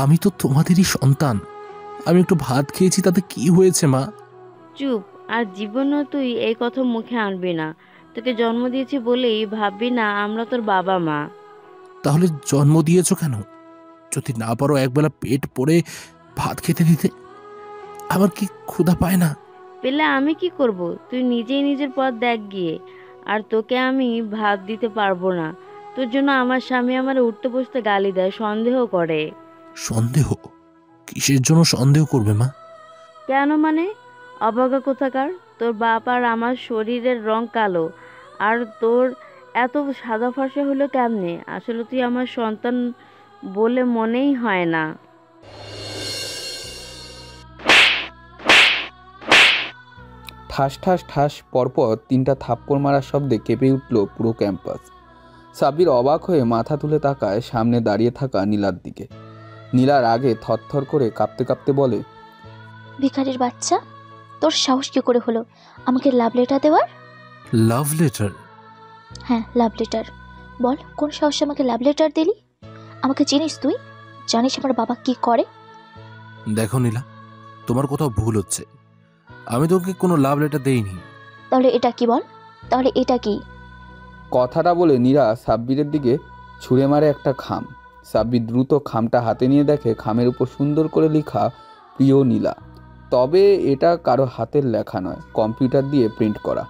আমি তো তোমাদেরই সন্তান। আমি একটু ভাত খেয়েছি, তাতে কি হয়েছে মা? চুপ। আর জীবনও তুই এই কথা মুখে আনবি না। তোকে জন্ম দিয়েছি বলেই ভাববি না আমরা তোর বাবা মা। তাহলে জন্ম দিয়েছো কেন? যদি না পারো একবেলা পেট পড়ে ভাত খেতে দিতে? আমার কি ক্ষুধা পায় না? পেলে আমি কি করব? তুই নিজেই নিজের পথ দেখ গিয়ে। আর তোকে আমি ভাত দিতে পারবো না। তোর জন্য আমার স্বামী আমার উঠতে বসতে গালি দেয়, সন্দেহ করে। সন্দেহ? কিসের জন্য সন্দেহ করবে মা? কেন মানে? অবাগা কোথাকার! তোর বাপ আর আমার শরীরের রং কালো, আর তোর এত সাদা ফর্সা হলো কেমনে? আসলে তুই আমার সন্তান বলে মনেই হয় না। ঠাস ঠাস ঠাস পরপর 3টা থাপ্পড় মারার শব্দে কেঁপে উঠল পুরো ক্যাম্পাস। সাব্বির অবাক হয়ে মাথা তুলে তাকায় সামনে দাঁড়িয়ে থাকা নীলার দিকে। নীলার আগে থরথর করে কাঁপতে কাঁপতে বলে, ভিখারির বাচ্চা, তোর সাহস কি করে হলো আমাকে লাভ লেটার দেওয়ার? Love letter? হ্যাঁ, লাভ লেটার। বল, কোন সাহসে আমাকে লাভ লেটার দিলি? আমাকে চিনিস তুই? জানিস আমার বাবা কি করে? দেখো নীলা, তোমার কোথাও ভুল হচ্ছে। আমি তোকে কোনো লাভ লেটার দেইনি। তাহলে এটা কি? বল, তাহলে এটা কি? কথাটা বলে নীরা সাব্বিরের দিকে ছুঁড়ে মারে একটা খাম। সাব্বির দ্রুত খামটা হাতে নিয়ে দেখে খামের উপর সুন্দর করে লেখা প্রিয় নীলা। তবে এটা কারো হাতের লেখা নয়, কম্পিউটার দিয়ে প্রিন্ট করা।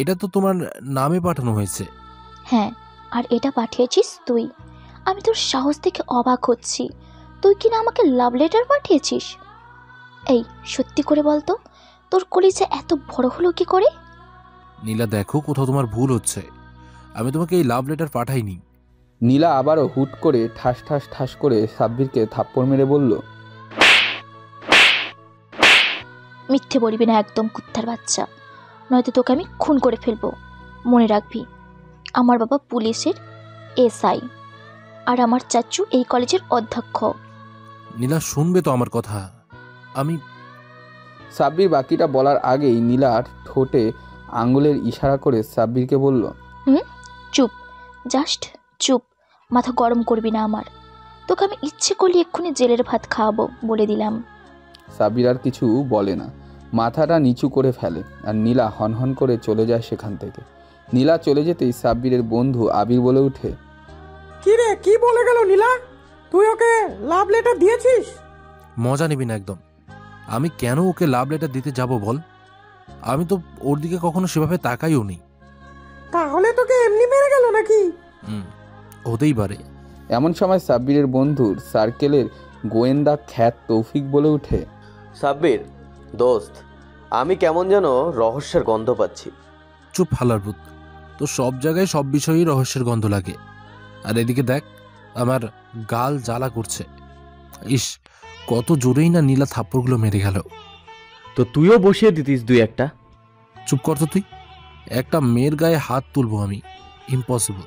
এটা তো তোমার নামে পাঠানো হয়েছে। হ্যাঁ, আর এটা পাঠিয়েছিস তুই। আমি তোর সাহস দেখে অবাক হচ্ছি। তুই কিনা আমাকে লাভ লেটার পাঠিয়েছিস? এই, সত্যি করে বলতো, তোর কলিজা এত বড় হলো কি করে? নীলা দেখো, কোথাও তোমার ভুল হচ্ছে। আমি তোমাকে এই লাভ লেটার পাঠাইনি। নীলা আবারও হুট করে ঠাস ঠাস ঠাস করে সাব্বিরকে থাপ্পড় মেরে বলল, মিথ্যে বলবি না একদম, কুত্তার বাচ্চা, নয়তো তোকে আমি খুন করে ফেলবো। মনে রাখবি, আমার বাবা পুলিশের এসআই, আর আমার চাচু এই কলেজের অধ্যক্ষ। নীলা শুনবে তো আমার কথা? আমি... সাব্বির বাকিটা বলার আগেই নীলার ঠোঁটে আঙুলের ইশারা করে সাব্বিরকে বলল, চুপ, জাস্ট চুপ। মাথা গরম করবি না আমার। তোকে আমি ইচ্ছে করলে এক্ষুনি জেলের ভাত খাওয়াবো, বলে দিলাম। সাব্বির আর কিছু বলে না, মাথাটা নিচু করে ফেলে। আর নীলা হনহন করে চলে যায় সেখান থেকে। নীলা চলে যেতেই সাব্বিরের বন্ধু আবির বলে উঠে, কি রে, কি বলে গেল নীলা? তুই ওকে লাভ লেটার দিয়েছিস? মজা নিবি না একদম। আমি কেন ওকে লাভ লেটার দিতে যাব বল? আমি তো ওর দিকে কখনো সেভাবে তাকাইও নি। তাহলে তোকে এমনি মেরে গেল নাকি? হতেই পারে। এমন সময় সাব্বিরের বন্ধুর সার্কেলের গোয়েন্দা খ্যাত তৌফিক বলে উঠে, সাব্বির দোস্ত, আমি কেমন যেন রহস্যের গন্ধ পাচ্ছি। চুপ হালার ভূত, তো সব জায়গায় সব বিষয়েই রহস্যের গন্ধ লাগে। আর এদিকে দেখ, আমার গাল জ্বালা করছে। ইস, কত জোরেই না নীলা থাপ্পড়গুলো মেরে গেল। তো তুইও বসিয়ে দিতিস দুই একটা। চুপ কর তো তুই। একটা মেয়ের গায়ে হাত তুলবো আমি? ইম্পসিবল,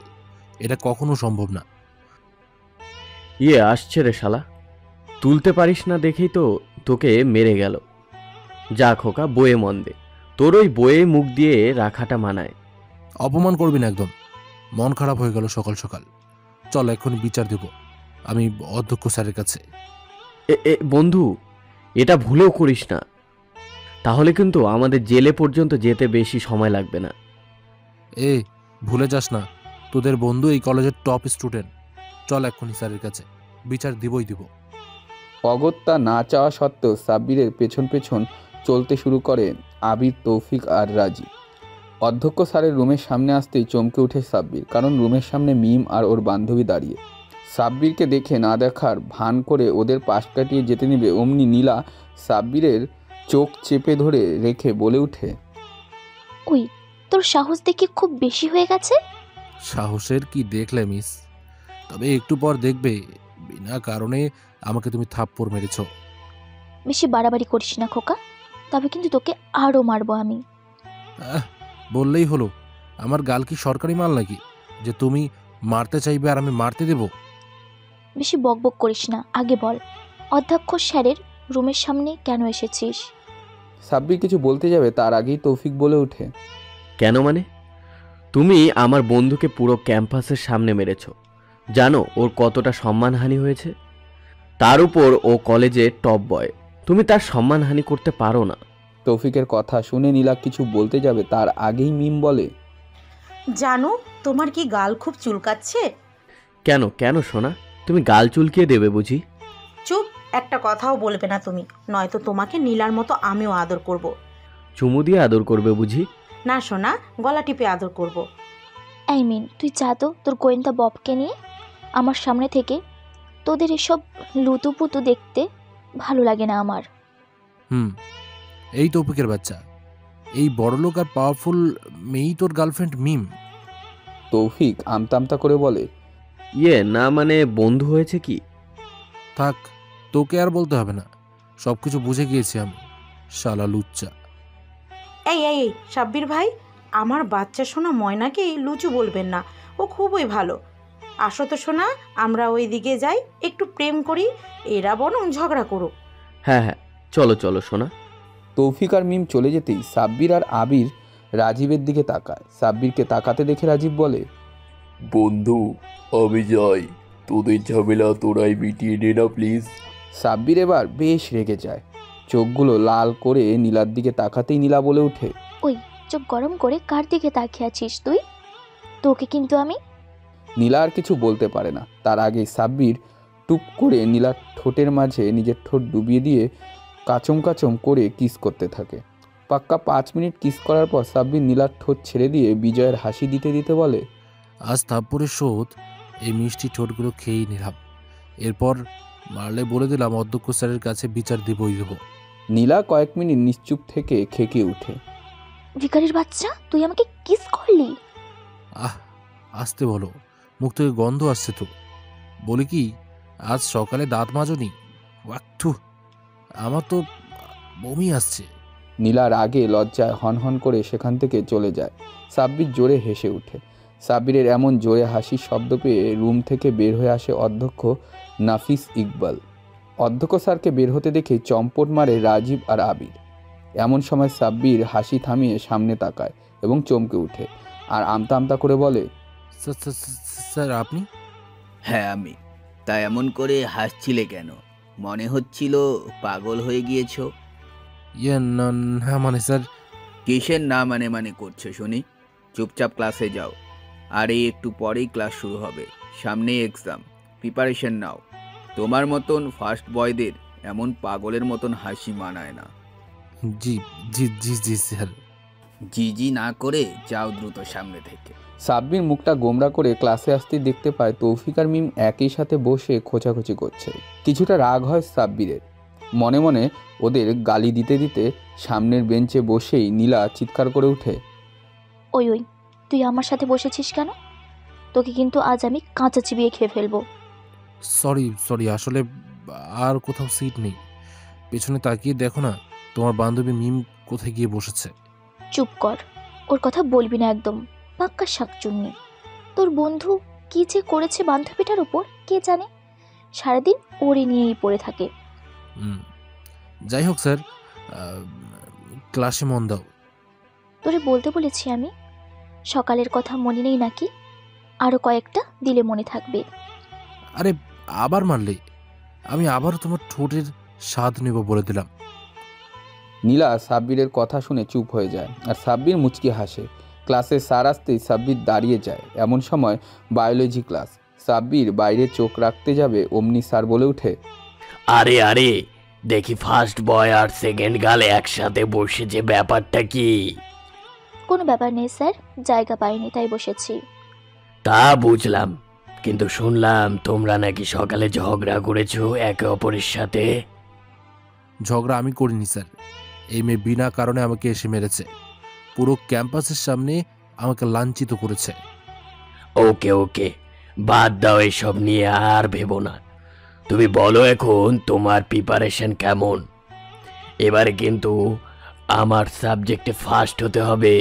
এটা কখনো সম্ভব না। আসছে রে শালা, তুলতে পারিস না দেখেই তো তোকে মেরে গেল। যা খোকা, বয়ে মন দে, তোর ওই বয়ে মুখ দিয়ে রাখাটা মানায়। অপমান করবি না একদম। মন খারাপ হয়ে গেল সকাল সকাল। চল এক্ষুনি বিচার দেব আমি অধ্যক্ষ স্যারের কাছে। বন্ধু, এটা ভুলেও করিস না, তাহলে কিন্তু আমাদের জেলে পর্যন্ত যেতে বেশি সময় লাগবে না। ভুলে যাস না, তোদের বন্ধু এই কলেজের টপ স্টুডেন্ট। চল এক্ষুনি স্যারের কাছে, বিচার দিবই দিব। অগত্যা না চাওয়া সত্ত্বেও সাব্বিরের পেছন পেছন চলতে শুরু করে আবির, তৌফিক আর রাজি। অধ্যক্ষ স্যারের রুমের সামনে আসতেই চমকে উঠে সাব্বির, কারণ রুমের সামনে মিম আর ওর বান্ধবী দাঁড়িয়ে। সাব্বিরকে দেখে না দেখার ভান করে ওদের পাশ কাটিয়ে যেতে নেবে, অমনি নীলা সাব্বিরের চোখ চেপে ধরে রেখে বলে উঠে, ওই, তোর সাহস দেখি খুব বেশি হয়ে গেছে। সাহসের কি দেখলে মিস? তবে একটু পর দেখবে বিনা কারণে আমাকে তুমি থাপ্পড় মেরেছ। বেশি বাড়াবাড়ি করিস না খোকা, তবে কিন্তু তোকে আরও মারবো আমি। বললেই হলো। আমার গাল কি সরকারি মাল নাকি যে তুমি মারতে চাইবে আর আমি মারতে দেব? বেশি বকবক করিস না, আগে বল, অধ্যক্ষ স্যারের রুমের সামনে কেন এসেছিস? সাব্বির কিছু বলতে যাবে তার আগেই তৌফিক বলে ওঠে, কেন মানে? তুমি আমার বন্ধুকে পুরো ক্যাম্পাসের সামনে মেরেছ, জানো ওর কতটা সম্মানহানি হয়েছে? তার উপর ও কলেজে টপ বয়, তুমি তার সম্মানহানি করতে পারো না। তৌফিকের কথা শুনে নীলা কিছু বলতে যাবে তার আগেই মিম বলে, জানো তোমার কি গাল খুব চুলকাচ্ছে? কেন কেন সোনা, তুমি গাল চুলকিয়ে দেবে বুঝি? চুপ, একটা কথাও বলবে না তুমি, নয়তো তোমাকে নীলার মতো আমিও আদর করব। চুমু দিয়ে আদর করবে বুঝি? না সোনা, গলা টিপে আদর করব। আই মিন তুই যা তো তোর গোয়েন্দা ববকে নিয়ে আমার সামনে থেকে। তোদের এসব লুতুপুতু দেখতে ভালো লাগে না আমার। এই তৌফিকের বাচ্চা, এই বড়লোক আর পাওয়ারফুল মেয়েই তোর গার্লফ্রেন্ড মিম? তৌফিক আমতা আমতা করে বলে, না মানে বন্ধু হয়েছে কি? থাক, তোকে আর বলতে হবে না, সবকিছু বুঝে গিয়েছি আমি, শালা লুচ্চা। এই এই এই, সাব্বির ভাই, আমার বাচ্চা সোনা ময়নাকে লুচু বলবেন না, ও খুবই ভালো। আসো তো সোনা, আমরা ওই দিকে যাই, একটু প্রেম করি, এরা বরং ঝগড়া করুক। হ্যাঁ হ্যাঁ, চলো চলো সোনা। তৌফিক আর মিম চলে যেতেই সাব্বির আর আবির রাজীবের দিকে তাকায়। সাব্বিরকে তাকাতে দেখে রাজীব বলে, বন্ধু আমি যাই, তোদের ঝামেলা তোরাই মিটিয়ে নে না প্লিজ। সাব্বির এবার বেশ রেগে যায়, চোখগুলো লাল করে নীলার দিকে তাকাতেই নীলা বলে ওঠে, ওই চোখ গরম করে কার দিকে তাকিয়ে আছিস তুই? তোকে কিন্তু আমি। নীলা আর কিছু বলতে পারে না, তার আগেই সাব্বির টুপ করে নীলার ঠোঁটের মাঝে নিজের ঠোঁট ডুবিয়ে দিয়ে কাচম কাচম করে কিস করতে থাকে। পাক্কা 5 মিনিট কিস করার পর সাব্বির নীলার ঠোঁট ছেড়ে দিয়ে বিজয়ের হাসি দিতে দিতে বলে, আজ থাপ্পড়ের শোধ এই মিষ্টি ঠোঁটগুলো খেয়েই নিলাম, এরপর মারলে বলে দিলাম অধ্যক্ষ স্যারের কাছে বিচার দিবই দেবো। নীলা কয়েক মিনিট নিশ্চুপ থেকে খেকে ওঠে। ভিখারির বাচ্চা, তুই আমাকে কিস করলি? আসতে বলো, মুখ থেকে গন্ধ আসছে তো। বলি কি, আজ সকালে দাঁত মাজনি? ওয়াক্থু, আমার তো বমি আসছে। নীলার আগে লজ্জায় হনহন করে সেখান থেকে চলে যায়। সাব্বির জোরে হেসে ওঠে। সাব্বিরের এমন জোরে হাসির শব্দ পেয়ে রুম থেকে বের হয়ে আসে অধ্যক্ষ নাফিস ইকবাল। অধ্যক্ষ স্যারকে বের হতে দেখে চম্পট মারে রাজীব আর আবির। এমন সময় সাব্বির হাসি থামিয়ে সামনে তাকায় এবং চমকে ওঠে আর আমতা আমতা করে বলে, স্যার আপনি? হ্যাঁ আমি। তা এমন করে হাসছিলে কেন? মনে হচ্ছিল পাগল হয়ে গিয়েছো। না মানে স্যার। কিসের না মানে মানে করছো শুনি? চুপচাপ ক্লাসে যাও, আর এই একটু পরেই ক্লাস শুরু হবে, সামনেই এক্সাম, প্রিপারেশন নাও। তোমার মতন ফার্স্ট বয়দের এমন পাগলের মতন হাসি মানায় না। জি জি জি জি স্যার। জি জি না করে যাও দ্রুত সামনে থেকে। সাব্বির মুখটা গোমরা করে ক্লাসে আসতে দেখতে পায় তৌফিক আর মিম একই সাথে বসে খোঁচাখুচি করছে। কিছুটা রাগ হয় সাব্বিরের, মনে মনে ওদের গালি দিতে দিতে সামনের বেঞ্চে বসেই নীলা চিৎকার করে ওঠে, ওই ওই, তুই আমার সাথে বসেছিস কেন? তোকে কিন্তু আজ আমি কাঁচা চিবিয়ে খেয়ে ফেলবো। সরি, আসলে আর কোথাও সিট নেই। পেছনে তাকিয়ে দেখো না, তোমার বান্ধবী মিম কোথায় গিয়ে বসেছে। চুপ কর, ওর কথা বলবি না একদম, পাক্কা শাকচুন্নি। তোর বন্ধু কি যে করেছে বান্ধবীটার উপর কে জানে, সারাদিন ওরে নিয়েই পড়ে থাকে। যাই হোক স্যার, ক্লাসে মন দাও। তোরে বলতে বলেছি আমি, সকালের কথা মনে নেই নাকি? আরো কয়েকটা দিলে মনে থাকবে। আরে আবার মারলে, আমি আবার তোমার ঠোঁটের স্বাদ নেব বলে দিলাম। নীলা সাব্বিরের কথা শুনে চুপ হয়ে যায় আর সাব্বির মুচকি হাসে। ক্লাসে স্যার আসতেই সাব্বির দাঁড়িয়ে যায়। এমন সময় বায়োলজি ক্লাস। সাব্বির বাইরে চোখ রাখতে যাবে অমনি স্যার বলে ওঠে, আরে আরে দেখি ফার্স্ট বয় আর সেকেন্ড গার্ল একসাথে বসে, যে ব্যাপারটা কি? কোনো ব্যাপার নেই স্যার, জায়গা পাইনি তাই বসেছি। তা বুঝলাম, কিন্তু শুনলাম তোমরা নাকি সকালে ঝগড়া করেছো একে অপরের সাথে। ঝগড়া আমি করিনি স্যার, এই মেয়ে বিনা কারণে আমাকে এসে মেরেছে, পুরো ক্যাম্পাসের সামনে আমাকে লাঞ্ছিত করেছে। ওকে ওকে, বাদ দাও এসব নিয়ে, আর ভেবো না। তুমি বলো এখন তোমার প্রিপারেশন কেমন? এবারে কিন্তু আমার সাবজেক্টে ফার্স্ট হতে হবে।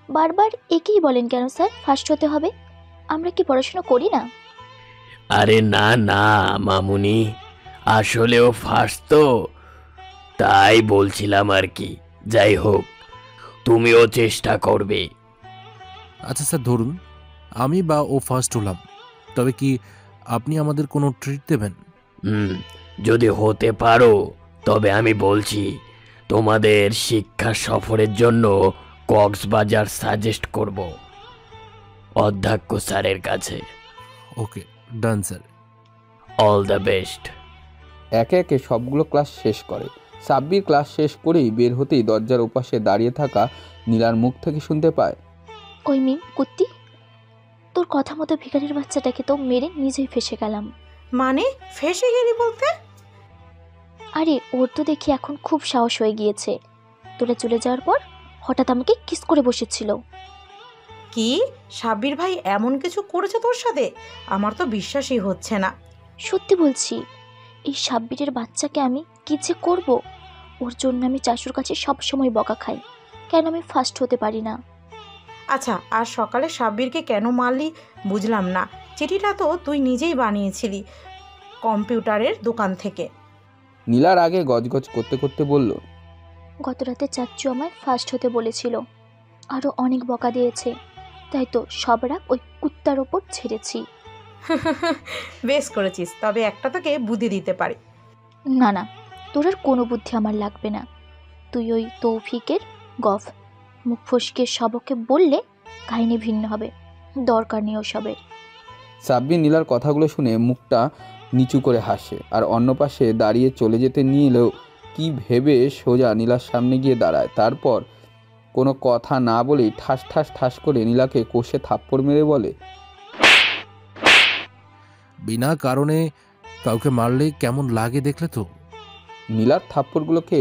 বারবার একই বলেন কেন স্যার, ফার্স্ট হতে হবে? আমরা কি পড়াশোনা করি না? আরে না না মামুনি, আসলেও ফার্স্ট তো, তাই বলছিলাম আর কি। যাই হোক, তুমিও চেষ্টা করবে। আচ্ছা স্যার, ধরুন আমি বা ও ফার্স্ট হলাম, তবে কি আপনি আমাদের কোনো ট্রিট দেবেন? যদি হতে পারো তবে আমি বলছি তোমাদের শিক্ষা সফরের জন্য কক্সবাজার সাজেস্ট করব অধ্যক্ষ স্যারের কাছে। Okay, done sir. All the best. একে একে সবগুলো ক্লাস শেষ করে। সাব্বির ক্লাস শেষ করেই বের হতেই দরজার ওপাশে দাঁড়িয়ে থাকা নীলার মুখ থেকে শুনতে পায়, ওই মিম কুত্তি, তোর কথা মতো ভিখারির বাচ্চাটাকে তো মেরে নিজেই ফেসে গেলাম। মানে ফেসে গেলি বলতে? আরে ওর তো দেখি এখন খুব সাহস হয়ে গিয়েছে। তোরা চলে যাওয়ার পর হঠাৎ আমাকে কিস করে বসেছিল। কি সাব্বির ভাই এমন কিছু করেছে তোর সাথে? আমার তো বিশ্বাসই হচ্ছে না। সত্যি বলছি, এই সাব্বিরের বাচ্চাকে আমি কি যে করব। ওর জন্য আমি চাচুর কাছে সবসময় বকা খাই, কেন আমি ফার্স্ট হতে পারি না। আচ্ছা, আর সকালে সাব্বিরকে কেন মারলি বুঝলাম না। চিঠিটা তো তুই নিজেই বানিয়েছিলি কম্পিউটারের দোকান থেকে। নীলার আগে গজগজ করতে করতে বলল, গত রাতে চাচু আমায় ফার্স্ট হতে বলেছিল, আরও অনেক বকা দিয়েছে, তাই তো সব রাগ ওই কুত্তার ওপর ছেড়েছি। বেশ করেছিস, তবে একটা তোকে বুদ্ধি দিতে পারি। না না, তোর আর কোনো বুদ্ধি আমার লাগবে না। তুই ওই তৌফিকের গফ মুখ ফসকে সবকে বললে কাহিনী ভিন্ন হবে, দরকার নেই ওসবের। সাব্বির নীলার কথাগুলো শুনে মুখটা নিচু করে হাসে, আর অন্য পাশে দাঁড়িয়ে চলে যেতে নিলেও কি ভেবে সোজা নীলার সামনে গিয়ে দাঁড়ায়। তারপর কোনো কথা না বলেই ঠাস ঠাস ঠাস করে নীলাকে কষে থাপ্পড় মেরে বলে, বিনা কারণে কাউকে মারলে কেমন লাগে দেখলে তো? নীলার থাপ্পড়গুলোকে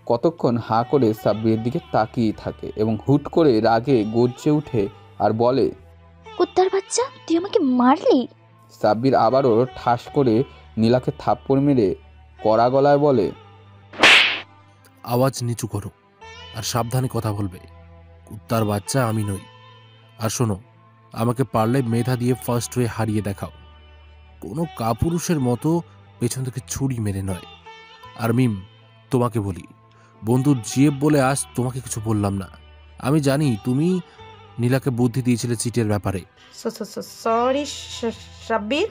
কতক্ষণ হাঁ করে সাব্বিরের দিকে তাকিয়ে থাকে এবং হুট করে রাগে গর্জে উঠে আর বলে, কুত্তার বাচ্চা, তুই আমাকে মারলি? সাব্বির আবারও ঠাস করে নীলাকে থাপ্পড় মেরে কড়া গলায় বলে, আওয়াজ নিচু করো আর সাবধানে কথা বলবে। কুত্তার বাচ্চা আমি নই। আর শোনো, আমাকে পারলে মেধা দিয়ে ফার্স্ট হয়ে হারিয়ে দেখাও, কোনো কাপুরুষের মতো পেছন থেকে ছুরি মেরে নয়। আর মিম, তোমাকে বলি, বন্ধু জিএফ বলে আজ তোমাকে কিছু বললাম না। আমি জানি তুমি নীলাকে বুদ্ধি দিয়েছিলে চিটের ব্যাপারে। সরি সাব্বির।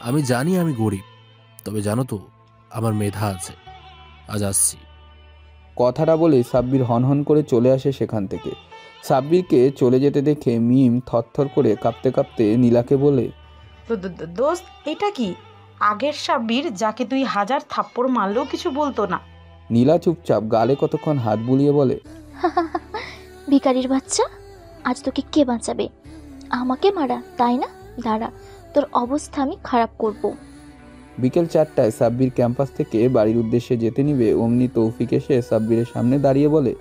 আমি জানি আমি গরিব, তবে জানো তো আমার মেধা আছে। আজ আসছি। কথাটা বলে সাব্বির হনহন করে চলে আসে সেখান থেকে। সাব্বিরকে চলে যেতে দেখে মিম থরথর করে কাঁপতে কাঁপতে নীলাকে বলে, দোস্ত এটা কি? আগের সাব্বির যাকে তুই 1000 থাপ্পড় মারলেও কিছু বলতো না। নীলা চুপচাপ গালে কতক্ষণ হাত বুলিয়ে বলে, ভিখারির বাচ্চা, আজ তোকে কে বাঁচাবে? আমাকে মারা, তাই না? দাঁড়া, তোর অবস্থা আমি খারাপ করব। বিকেল 4টায় সাব্বির ক্যাম্পাস থেকে বাড়ির উদ্দেশ্যে যেতে নিবে অমনি তৌফিক এসে সাব্বিরের সামনে দাঁড়িয়ে বলে,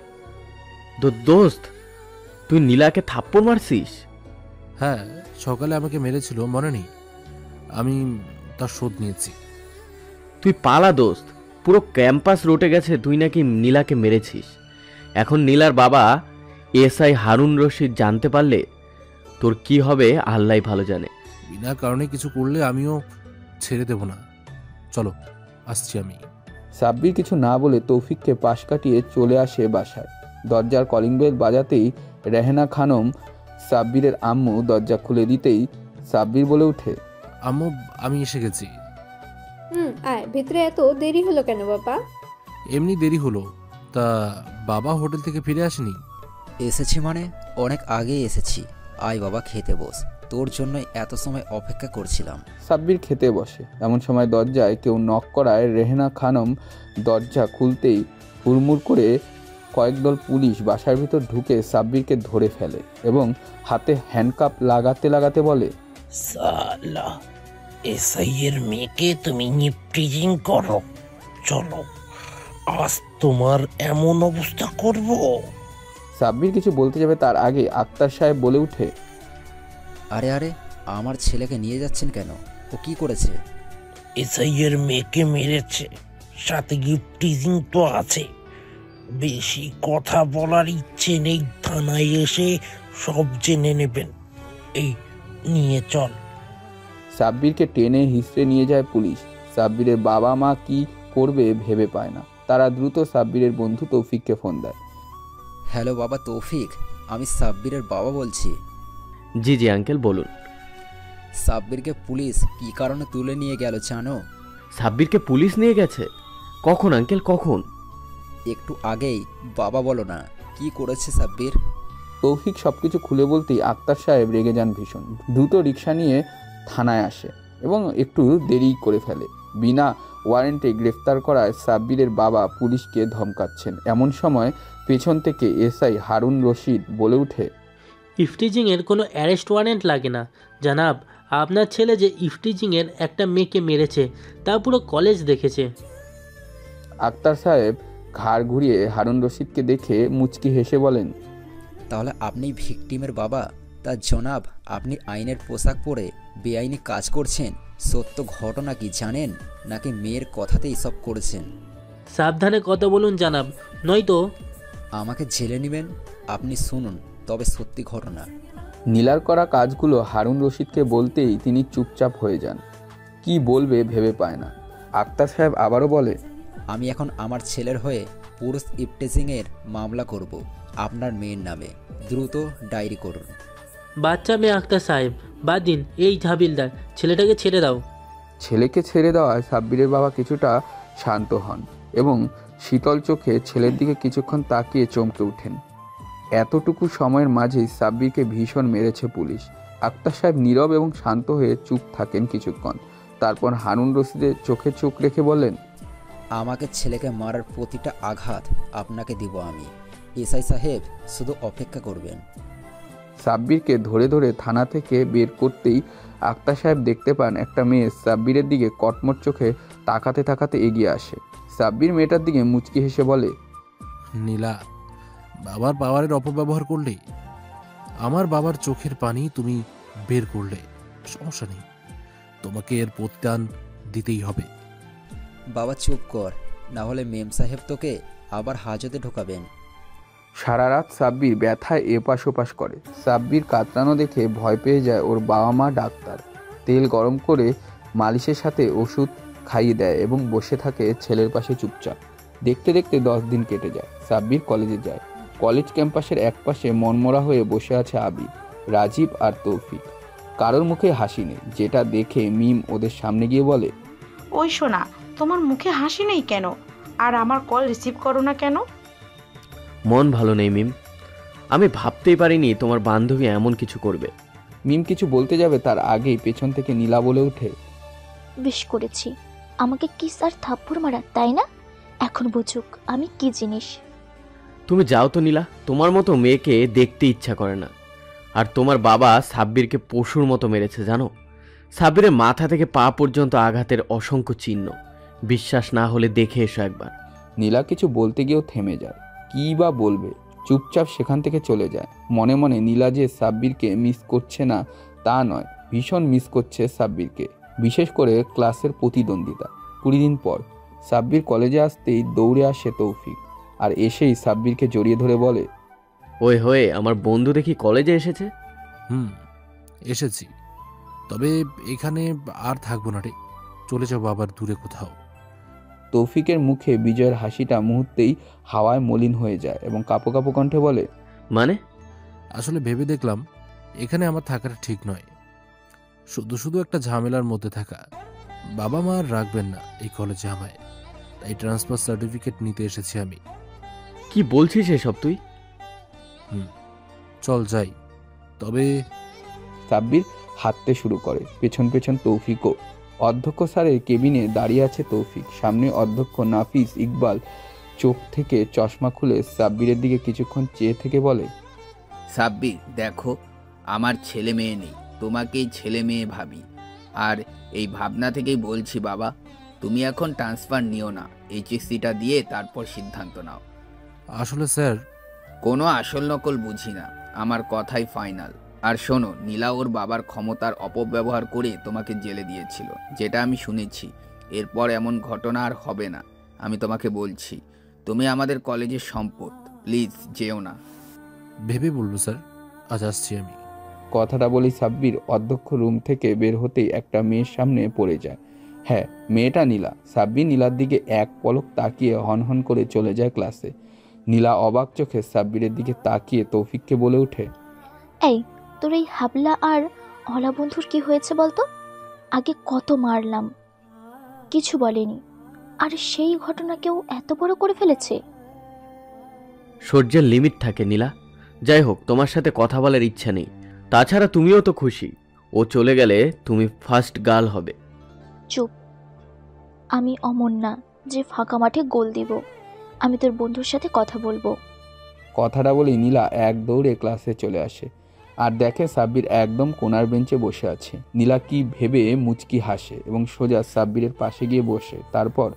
দোস্ত, তুই নীলাকে থাপ্পড় মারছিস? হ্যাঁ, সকালে আমাকে মেরেছিল, মনে নেই? আমি তার শোধ নিয়েছি। তুই পালা দোস্ত, পুরো ক্যাম্পাস রটে গেছে তুই নাকি নীলাকে মেরেছিস। এখন নীলার বাবা এসআই হারুন রশিদ জানতে পারলে তোর কি হবে আল্লাহই ভালো জানে। বিনা কারণে কিছু করলে আমিও ছেড়ে দেব না। চলো, আসছি আমি। সাব্বির কিছু না বলে তৌফিককে পাশ কাটিয়ে চলে আসে বাসায়। দরজার কলিং বেল বাজাতেই রেহেনা খানম সাব্বিরের আম্মু দরজা খুলে দিতেই সাব্বির বলে ওঠে, আম্মু, আমি এসে গেছি। আয় ভেতরে। এত দেরি হলো কেন বাবা? এমনি দেরি হলো। তা বাবা হোটেল থেকে ফিরে আসেনি? এসেছি মানে অনেক আগেই এসেছি। আয় বাবা, খেতে বস, তোর জন্যই এত সময় অপেক্ষা করছিলাম। সাব্বির খেতে বসে, এমন সময় দরজায় কেউ নক করায় রেহেনা খানম দরজা খুলতেই হুড়মুড় করে কয়েকদল পুলিশ বাসার ভিতর ঢুকে সাব্বিরকে ধরে ফেলে এবং হাতে হ্যান্ডকাপ লাগাতে লাগাতে বলে, সালা, এসআইয়ের মেয়েকে তুমি নিপ্রিজিং করো। চলো, আজ তোমার এমন অবস্থা করব। সাব্বির কিছু বলতে যাবে তার আগে আক্তার সাহেব বলে উঠে, আরে আরে, আমার ছেলেকে নিয়ে যাচ্ছেন কেন? ও কি করেছে? এসআইয়ের মেয়েকে মেরেছে, সাথে গিফটিজিং তো আছে। বেশি কথা বলার ইচ্ছে নেই, থানায় এসে সব জেনে নেবেন। এই নিয়ে চল। সাব্বিরকে টেনে হিঁচড়ে নিয়ে যায় পুলিশ। সাব্বিরের বাবা মা কি করবে ভেবে পায় না। তারা দ্রুত সাব্বিরের বন্ধু তৌফিককে ফোন দেয়। হ্যালো বাবা তৌফিক, আমি সাব্বিরের বাবা বলছি। জি জি আঙ্কেল, বলুন। সাব্বিরকে পুলিশ কী কারণে তুলে নিয়ে গেল জানো? সাব্বিরকে পুলিশ নিয়ে গেছে? কখন আঙ্কেল, কখন? একটু আগেই। বাবা বলো না, কি করেছে সাব্বির? তৌফিক সবকিছু খুলে বলতেই আক্তার সাহেব রেগে যান ভীষণ। দ্রুত রিক্সা নিয়ে থানায় আসে এবং একটু দেরি করে ফেলে। বিনা ওয়ারেন্টে গ্রেফতার করায় সাব্বিরের বাবা পুলিশকে ধমকাচ্ছেন। এমন সময় পেছন থেকে এসআই হারুন রশিদ বলে ওঠে, ইফটিজিংয়ের কোনো অ্যারেস্ট ওয়ারেন্ট লাগে না জানাব। আপনার ছেলে যে ইফটিজিংয়ের একটা মেয়েকে মেরেছে তা পুরো কলেজ দেখেছে। আক্তার সাহেব ঘাড় ঘুরিয়ে হারুন রশিদকে দেখে মুচকি হেসে বলেন, তাহলে আপনি ভিকটিমের বাবা? তা জনাব, আপনি আইনের পোশাক পরে বেআইনি কাজ করছেন। সত্য ঘটনা কি জানেন, নাকি মেয়ের কথাতেই সব করেছেন? সাবধানে কথা বলুন জানাব, নয়তো আমাকে জেলে নেবেন। আপনি শুনুন তবে সত্যি ঘটনা। নীলার করা কাজগুলো হারুন রশিদকে বলতেই তিনি চুপচাপ হয়ে যান। কি বলবে ভেবে পায় না। আক্তার সাহেব আবারও বলে, আমি এখন আমার ছেলের হয়ে পুরুষ ইফটিজিংয়ের মামলা করব আপনার মেয়ের নামে। দ্রুত ডায়েরি করুন। বাচ্চা মেয়ে আক্তার সাহেব, বাদ দিন এই ঝাবিলদার, ছেলেটাকে ছেড়ে দাও। ছেলেকে ছেড়ে দেওয়ায় সাব্বিরের বাবা কিছুটা শান্ত হন এবং শীতল চোখে ছেলের দিকে কিছুক্ষণ তাকিয়ে চমকে ওঠেন। এতটুকু সময়ের মাঝেই সাব্বিরকে ভীষণ মেরেছে পুলিশ। আক্তার সাহেব নীরব এবং শান্ত হয়ে চুপ থাকেন কিছুক্ষণ। তারপর হারুন রশিদের চোখে চোখ রেখে বলেন, আমাকে ছেলেকে মারার প্রতিটা আঘাত আপনাকে দিব আমি। এসআই সাহেব শুধু অপেক্ষা করবেন। সাব্বিরকে ধরে ধরে থানা থেকে বের করতেই আক্তার সাহেব দেখতে পান একটা মেয়ে সাব্বিরের দিকে কটমট চোখে তাকাতে তাকাতে এগিয়ে আসে। সাব্বির মেয়েটার দিকে মুচকি হেসে বলে, নীলা, বাবার পাওয়ারের অপব্যবহার করলে আমার বাবার চোখের পানি তুমি বের করলে, সমস্যা নেই, তোমাকে এর প্রতিদান দিতেই হবে। বাবা চুপ কর, না হলে মেম সাহেব তোকে আবার হাজতে ঢোকাবেন। সারা রাত সাব্বির ব্যথায় এপাশ ওপাশ করে। সাব্বির কাতরানো দেখে ভয় পেয়ে যায় ওর বাবা মা। ডাক্তার তেল গরম করে মালিশের সাথে ওষুধ খাইয়ে দেয় এবং বসে থাকে ছেলের পাশে চুপচাপ। দেখতে দেখতে 10 দিন কেটে যায়। সাব্বির কলেজে যায়। কলেজ ক্যাম্পাসের একপাশে মনমরা হয়ে বসে আছে আবির, রাজীব আর তৌফিক। কারোর মুখে হাসি নেই, যেটা দেখে মিম ওদের সামনে গিয়ে বলে, ওই শোনা, তোমার মুখে হাসি নেই কেন? আর আমার কল রিসিভ করো না কেন? মন ভালো নেই মিম, আমি ভাবতেই পারিনি তোমার বান্ধবী এমন কিছু করবে। মিম কিছু বলতে যাবে তার আগেই পেছন থেকে নীলা বলে ওঠে, বেশ করেছি, আমাকে কিস আর থাপ্পড় মারা, তাই না? এখন বুঝুক আমি কি জিনিস। তুমি যাও তো নীলা, তোমার মতো মেয়েকে দেখতে ইচ্ছা করে না। আর তোমার বাবা সাব্বিরকে পশুর মতো মেরেছে জানো। সাব্বিরের মাথা থেকে পা পর্যন্ত আঘাতের অসংখ্য চিহ্ন। বিশ্বাস না হলে দেখে এসো একবার। নীলা কিছু বলতে গিয়েও থেমে যায়। কী বা বলবে, চুপচাপ সেখান থেকে চলে যায়। মনে মনে নীলা যে সাব্বিরকে মিস করছে না তা নয়, ভীষণ মিস করছে সাব্বিরকে, বিশেষ করে ক্লাসের প্রতিদ্বন্দ্বিতা। 20 দিন পর সাব্বির কলেজে আসতেই দৌড়ে আসে তৌফিক, আর এসেই সাব্বিরকে জড়িয়ে ধরে বলে, ওই হয়ে আমার বন্ধু দেখি কলেজে এসেছে। এসেছি, তবে এখানে আর থাকবো না রে, চলে যাবো আবার দূরে কোথাও। তৌফিকের মুখে বিজয়ের হাসিটা মুহূর্তেই হাওয়ায় মলিন হয়ে যায় এবং কাঁপো কাঁপো কণ্ঠে বলে, মানে? আসলে ভেবে দেখলাম এখানে আমার থাকাটা ঠিক নয়, শুধু শুধু একটা ঝামেলার মধ্যে থাকা। বাবা মা আর রাখবেন না এই কলেজে আমায়, তাই ট্রান্সফার সার্টিফিকেট নিতে এসেছি আমি। কি বলছিস এসব তুই? চল যাই। তবে সাব্বির হাঁটতে শুরু করে, পেছন পেছন তৌফিকও। অধ্যক্ষ স্যারের কেবিনে দাঁড়িয়ে আছে তৌফিক, সামনে অধ্যক্ষ নাফিস ইকবাল চোখ থেকে চশমা খুলে সাব্বিরের দিকে কিছুক্ষণ চেয়ে থেকে বলে, সাব্বির দেখো, আমার ছেলে মেয়ে নেই, তোমাকেই ছেলে মেয়ে ভাবি। আর এই ভাবনা থেকেই বলছি বাবা, তুমি এখন ট্রান্সফার নিও না, এইচএসসিটা দিয়ে তারপর সিদ্ধান্ত নাও। আসলে স্যার, কোনো আসল নকল বুঝি না, আমার কথাই ফাইনাল। আর শোনো, নীলা ওর বাবার ক্ষমতার অপব্যবহার করে তোমাকে জেলে দিয়েছিল, যেটা আমি শুনেছি। এরপর এমন ঘটনা আর হবে না, আমি তোমাকে বলছি। তুমি আমাদের কলেজের সম্পদ, প্লিজ যেও না। ভেবে বলবো স্যার, আজ আসছি আমি। কথাটা বলি সাব্বির অধ্যক্ষ রুম থেকে বের হতেই একটা মেয়ের সামনে পড়ে যায়। হ্যাঁ, মেয়েটা নীলা। সাব্বির নীলার দিকে এক পলক তাকিয়ে হনহন করে চলে যায় ক্লাসে। নীলা অবাক চোখে সাব্বিরের দিকে তাকিয়ে তৌফিককে বলে ওঠে, এই তোর এই হাবলা আর অলা বন্ধুর কি হয়েছে বলতো? আগে কত মারলাম। কিছু বলেনি, আর সেই ঘটনা কেউ এত বড় করে ফেলেছে। সহ্যের লিমিট থাকে নীলা। যাই হোক, তোমার সাথে কথা বলার ইচ্ছা নেই। তাছাড়া তুমিও তো খুশি, ও চলে গেলে তুমি ফার্স্ট গার্ল হবে। চুপ। আমি অমন না যে ফাঁকা মাঠে গোল দিব। আমি তোর বন্ধুর সাথে কথা বলবো। কথাটা বলেই নীলা এক দৌড়ে ক্লাসে চলে আসে আর দেখে সাব্বির একদম কোনার বেঞ্চে বসে আছে। নীলা কি ভেবে মুচকি হাসে এবং সোজা সাব্বিরের পাশে গিয়ে বসে। তারপর,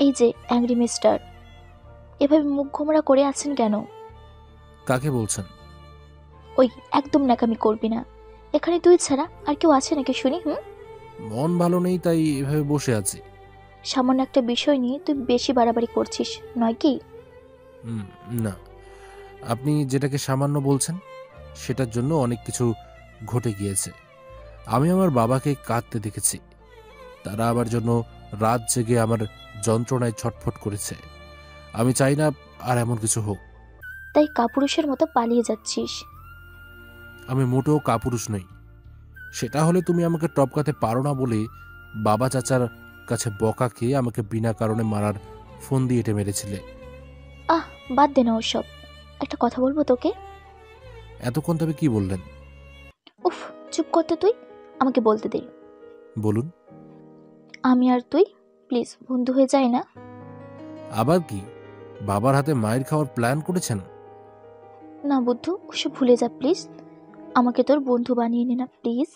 এই যে অ্যাংরি মিস্টার, এভাবে মুখ গোমড়া করে আছেন কেন? কাকে বলছেন? ওই একদম ন্যাকামি করবি না। এখানে তুই ছাড়া আর কেউ আছে নাকি শুনি? মন ভালো নেই তাই এভাবে বসে আছি। সামান্য একটা বিষয় নিয়ে তুই বেশি বাড়াবাড়ি করছিস, নয় কি? না, আপনি যেটাকে সামান্য বলছেন সেটার জন্য অনেক কিছু ঘটে গিয়েছে। আমি আমার বাবাকে কাঁদতে দেখেছি। তারা আমার জন্য রাত জেগে আমার যন্ত্রণায় ছটফট করেছে। আমি চাই না আর এমন কিছু হোক। তাই কাপুরুষের মতো পালিয়ে যাচ্ছিস? আমি মোটেও কাপুরুষ নই। সেটা হলে তুমি আমাকে টপকাতে পারো না বলে বাবা চাচার কাছে বকা খেয়ে আমাকে বিনা কারণে মারার ফোন দিয়ে এটে মেরেছিলে। বাদ দে না ওসব। একটা কথা বলবো তোকে। এতক্ষণ তবে কি বললেন? উফ, চুপ করতে তুই, আমাকে বলতে দে। বলুন। আমি আর তুই প্লিজ বন্ধু হয়ে যাই না? আবার কি, বাবার হাতে মায়ের খাওয়ার প্ল্যান করেছেন? না বুদ্ধু, ওসব ভুলে যা প্লিজ। আমাকে তোর বন্ধু বানিয়ে নে না প্লিজ।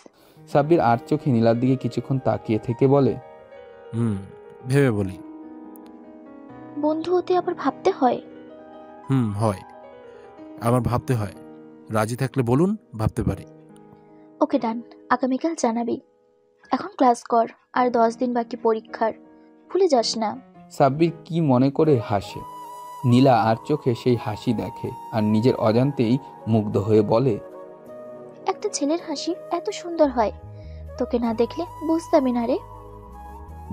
সাব্বির আর চোখে নীলার দিকে কিছুক্ষণ তাকিয়ে থেকে বলে, ভেবে বলি। বন্ধু হতে আবার ভাবতে হয়? হয়, আমার ভাবতে হয়। রাজি থাকলে বলুন, ভাবতে পারি। ওকে ডান, আগামীকাল জানাবি। এখন ক্লাস কর, আর 10 দিন বাকি পরীক্ষার, ভুলে যাস না। সাব্বির কি মনে করে হাসে। নীলা আর চোখে সেই হাসি দেখে আর নিজের অজান্তেই মুগ্ধ হয়ে বলে, একটা ছেলের হাসি এত সুন্দর হয়, তোকে না দেখলে বুঝতামই না রে।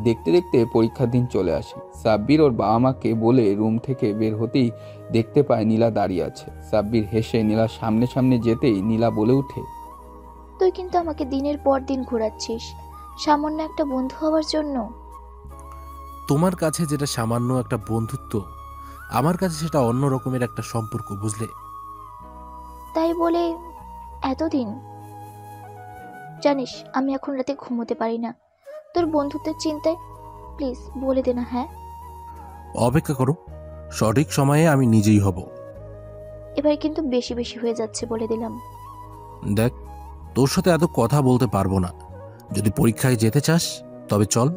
দেখতে দেখতে পরীক্ষার দিন চলে আসে। সাব্বির ওর বাবা মাকে বলে রুম থেকে বের হতেই দেখতে পায় নীলা দাঁড়িয়ে আছে। সাব্বির হেসে নীলার সামনে সামনে যেতেই নীলা বলে উঠে, তুই কিন্তু আমাকে দিনের পর দিন ঘোরাচ্ছিস সামান্য একটা বন্ধু হওয়ার জন্য। তোমার কাছে যেটা সামান্য একটা বন্ধুত্ব, আমার কাছে সেটা অন্য রকমের একটা সম্পর্ক, বুঝলে? তাই বলে এতদিন? জানিস আমি এখন রাতে ঘুমোতে পারি না তোর বন্ধুত্বের চিন্তায়। প্লিজ বলে দে না। হ্যাঁ, অপেক্ষা করো, সঠিক সময়ে আমি নিজেই হব। এবার কিন্তু বেশি বেশি হয়ে যাচ্ছে বলে দিলাম। দেখ, তোর সাথে এত কথা বলতে পারবো না। যদি পরীক্ষায় যেতে চাস তবে চল,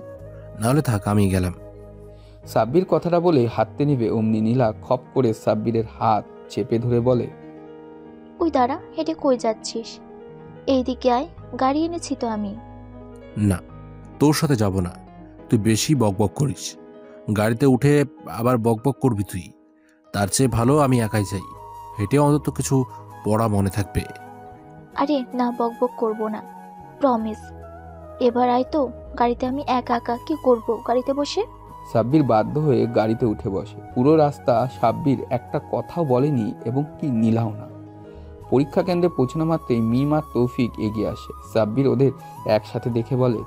নাহলে থাক, আমি গেলাম। সাব্বির কথাটা বলে হাঁটতে নিবে অমনি নীলা খপ করে সাব্বিরের হাত চেপে ধরে বলে, ওই দাঁড়া, হেঁটে কই যাচ্ছিস? এইদিকে আয়, গাড়ি এনেছি তো আমি। না, তোর সাথে যাব না। তুই বেশি বকবক করিস। গাড়িতে উঠে আবার বকবক করবি তুই। তার চেয়ে ভালো আমি একাই যাই। হেঁটে অন্তত কিছু পড়া মনে থাকবে। আরে না, বকবক করব না, প্রমিস। এবার আয় তো, গাড়িতে আমি একা একা কি করব গাড়িতে বসে? সাব্বির বাধ্য হয়ে গাড়িতে উঠে বসে। পুরো রাস্তা সাব্বির একটা কথাও বলেনি এবং কি নীলাও না। পরীক্ষা কেন্দ্রে পৌঁছানো মাত্রই মিম আর তৌফিক এগিয়ে আসে। সাব্বির ওদের একসাথে দেখে বলে,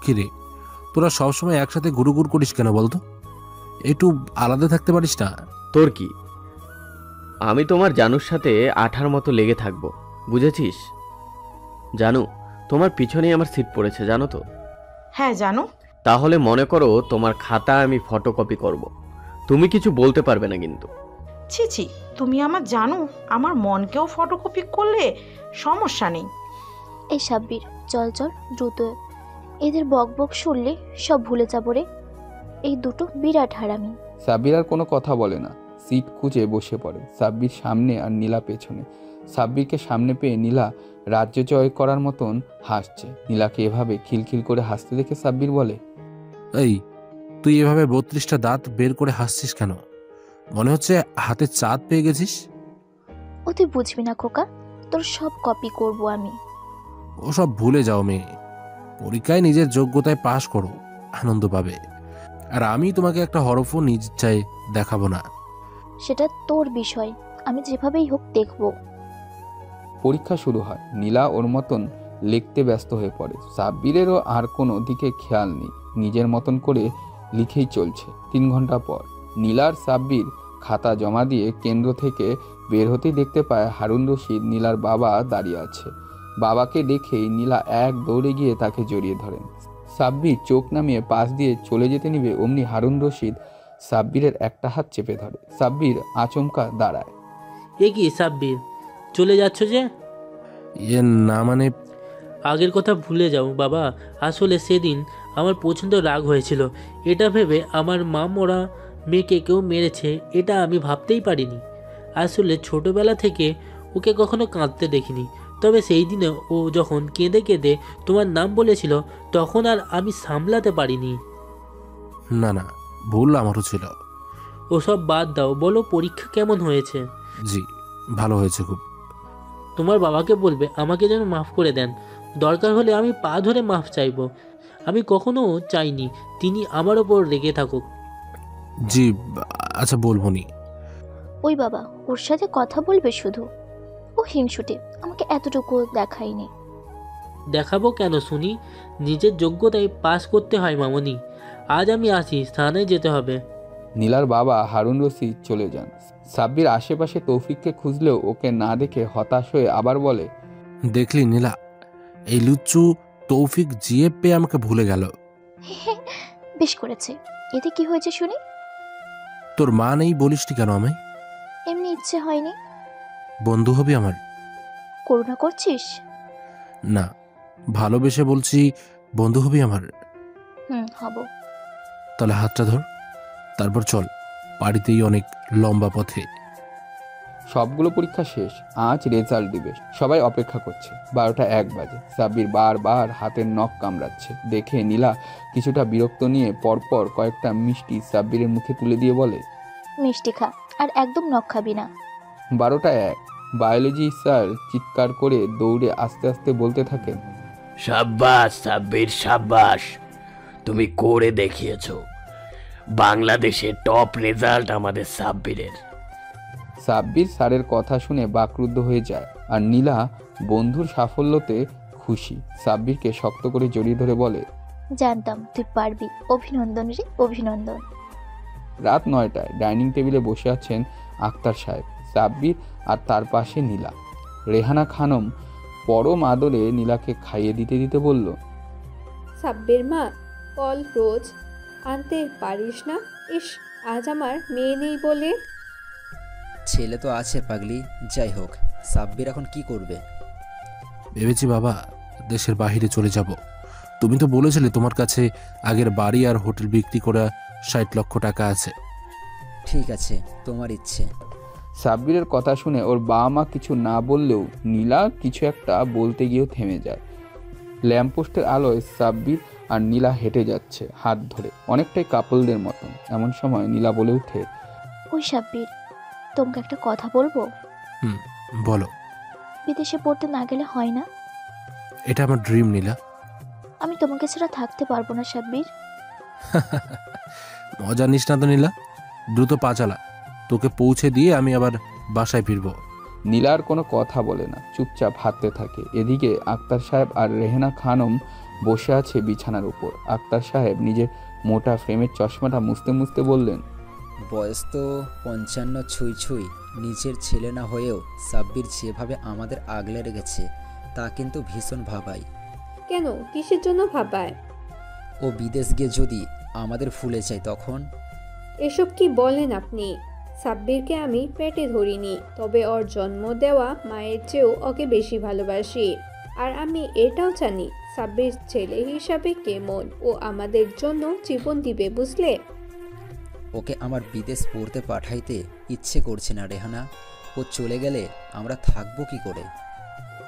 কিরে, তোরা সবসময় একসাথে গুড়ুগুড় করিস কেন বলতো? একটু আলাদা থাকতে পারিস না? তোর কি, আমি তোমার জানুর সাথে আঠার মতো লেগে থাকবো, বুঝেছিস? জানু, তোমার পিছনেই আমার সিট পড়েছে, জানো তো? হ্যাঁ জানো। তাহলে মনে করো তোমার খাতা আমি ফটোকপি করব। তুমি কিছু বলতে পারবে না কিন্তু। ছি ছি, তুমি আমার জানো, আমার মনকেও ফটোকপি করলে সমস্যা নেই। এই সাব্বির, চল চল দ্রুত। এদের বকবক শুনলে সব ভুলে যাবো রে। এই দুটো বিরাট হারামি। সাব্বির আর কোনো কথা বলে না, সিট খুঁজে বসে পড়ে। সাব্বির সামনে আর নীলা পেছনে। সাব্বিরকে সামনে পেয়ে নীলা রাজ্য জয় করার মতন হাসছে। নীলাকে এভাবে খিলখিল করে হাসতে দেখে সাব্বির বলে, এই, তুই এভাবে 32টা দাঁত বের করে হাসছিস কেন? মনে হচ্ছে হাতে চাঁদ পেয়ে গেছিস। ও তুই বুঝবি না খোকা, তোর সব কপি করব আমি। ওসব ভুলে যাও মেয়ে। পরীক্ষায় নিজের যোগ্যতায় পাশ করো, আনন্দ পাবে। আর আমি তোমাকে একটা হরফও নিজ ইচ্ছায় দেখাবো না। সেটা তোর বিষয়, আমি যেভাবেই হোক দেখব। পরীক্ষা শুরু হয়। নীলা ওর মতন লিখতে ব্যস্ত হয়ে পড়ে। সাব্বিরেরও আর কোনো দিকে খেয়াল নেই, নিজের মতন করে লিখেই চলছে। 3 ঘন্টা পর নীলার সাব্বির খাতা জমা দিয়ে কেন্দ্র থেকে বের হতেই দেখতে পায় হারুন রশিদ নীলার বাবা দাঁড়িয়ে আছে। বাবাকে দেখেই নীলা এক দৌড়ে গিয়ে তাকে জড়িয়ে ধরেন। সাব্বির চোখ নামিয়ে পাশ দিয়ে চলে যেতে নিবে, অমনি হারুন রশিদ সাব্বিরের একটা হাত চেপে ধরে। সাব্বির আচমকা দাঁড়ায়। এ কি সাব্বির, চলে যাচ্ছ যে? না মানে আগের কথা ভুলে যাও বাবা, আসলে সেদিন আমার প্রচণ্ড রাগ হয়েছিল। এটা ভেবে আমার মা মরা মেয়েকে কেউ মেরেছে, এটা আমি ভাবতেই পারিনি। আসলে ছোটবেলা থেকে ওকে কখনো কাঁদতে দেখিনি, তবে সেই দিনে ও যখন কেঁদে কেঁদে তোমার নাম বলেছিল তখন আর আমি সামলাতে পারিনি। না না, ভুল আমারও ছিল। ওসব বাদ দাও, বলো পরীক্ষা কেমন হয়েছে? জি ভালো হয়েছে খুব। তোমার বাবাকে বলবে আমাকে যেন মাফ করে দেন, দরকার হলে আমি পা ধরে মাফ চাইব। আমি কখনো চাইনি তিনি আমার ওপর রেগে থাকুক। জি আচ্ছা বলবো নি। ওই বাবা, ওর সাথে কথা বলবে শুধু। ও হিংসুটে, আমাকে এতটুকু দেখায়নি। দেখাবো কেন শুনি? নিজের যোগ্যতায় পাস করতে হয় মামনি। আজ আমি আসি, স্থানে যেতে হবে। নীলার বাবা হারুন রশিদ চলে যান। সাব্বির আশেপাশে তৌফিককে খুঁজলেও ওকে না দেখে হতাশ হয়ে আবার বলে, দেখলি নীলা, এই লুচ্চু তৌফিক জিএ পেয়ে আমাকে ভুলে গেল। বেশ করেছে। এতে কি হয়েছে শুনি? তোর মা নেই বলিসটি কেন আমায়? এমনি ইচ্ছে হয়নি। বন্ধু হবি আমার? করুণা করছিস? না, ভালোবেসে বলছি, বন্ধু হবি আমার? হব। তাহলে হাতটা ধর, তারপর চল, বাড়িতেই অনেক লম্বা পথে। সবগুলো পরীক্ষা শেষ, আজ রেজাল্ট দিবে। সবাই অপেক্ষা করছে। 12টা 1 বাজে। সাব্বির বারবার হাতের নখ কামড়াচ্ছে। দেখে নীলা কিছুটা বিরক্ত নিয়ে পরপর কয়েকটা মিষ্টি সাব্বিরের মুখে তুলে দিয়ে বলে, মিষ্টি খা, আর একদম নখ খাবি না। 12টা 1। বায়োলজি স্যার চিৎকার করে দৌড়ে আস্তে আস্তে বলতে থাকেন, সাব্বাস সাব্বির সাব্বাস, তুমি করে দেখিয়েছো। বাংলাদেশের টপ রেজাল্ট আমাদের সাব্বিরের। সাব্বির স্যারের কথা শুনে বাকরুদ্ধ হয়ে যায়, আর নীলা বন্ধুর সাফল্যতে খুশি। সাব্বিরকে শক্ত করে জড়িয়ে ধরে বলে, জানতাম তুই পারবি। অভিনন্দন রে, অভিনন্দন। রাত 9টায় ডাইনিং টেবিলে বসে আছেন আক্তার সাহেব, সাব্বির আর তার পাশে নীলা। রেহানা খানম পরম আদরে নীলাকে খাইয়ে দিতে দিতে বলল, সাব্বির মা, ফল রোজ আনতে পারিস না? ইস, আজ আমার মেয়ে নেই বলে। ছেলে তো আছে পাগলি, যাই হোক। সাব্বির এখন কি করবে? ভেবেছি বাবা, দেশের বাহিরে চলে যাব। তুমি তো বলেছিলে তোমার কাছে আগের বাড়ি আর হোটেল বিক্রি করা 60 লক্ষ টাকা আছে। ঠিক আছে, তোমার ইচ্ছে। সাব্বিরের কথা শুনে ওর বাবা মা কিছু না বললেও নীলা কিছু একটা বলতে গিয়েও থেমে যায়। ল্যাম্পপোস্টের আলোয় সাব্বির আর নীলা হেঁটে যাচ্ছে হাত ধরে, অনেকটাই কাপলদের মতন। এমন সময় নীলা বলে ওঠে, ওই সাব্বির, তোমাকে একটা কথা বলবো। বলো। বিদেশে পড়তে না গেলে হয় না? এটা আমার ড্রিম নীলা। আমি তোমাকে ছাড়া থাকতে পারবো না সাব্বির। মজা নিস না তো নীলা, দ্রুত পা চালা, তোকে পৌঁছে দিয়ে আমি আবার বাসায় ফিরবো। নীলার কোনো কথা বলে না, চুপচাপ হাঁটতে থাকে। এদিকে আক্তার সাহেব আর রেহানা খানম বসে আছে বিছানার উপর। আক্তার সাহেব নিজের মোটা ফ্রেমের চশমাটা মুছতে মুছতে বললেন, বয়স তো 55 ছুঁই ছুঁই। নিজের ছেলে না হয়েও সাব্বির যেভাবে আমাদের আগলে রেখেছে তা কিন্তু ভীষণ ভাবায়। কেন, কিসের জন্য ভাবায়? ও বিদেশ গিয়ে যদি আমাদের ভুলে যায় তখন? এসব কি বলেন আপনি? সাব্বিরকে আমি পেটে ধরিনি, তবে ওর জন্ম দেওয়া মায়ের চেয়েও ওকে বেশি ভালোবাসি। আর আমি এটাও জানি সাব্বির ছেলে হিসাবে কেমন। ও আমাদের জন্য জীবন দিবে, বুঝলে? ওকে আমার বিদেশ পড়তে পাঠাইতে ইচ্ছে করছে না রেহানা। ও চলে গেলে আমরা থাকবো কি করে?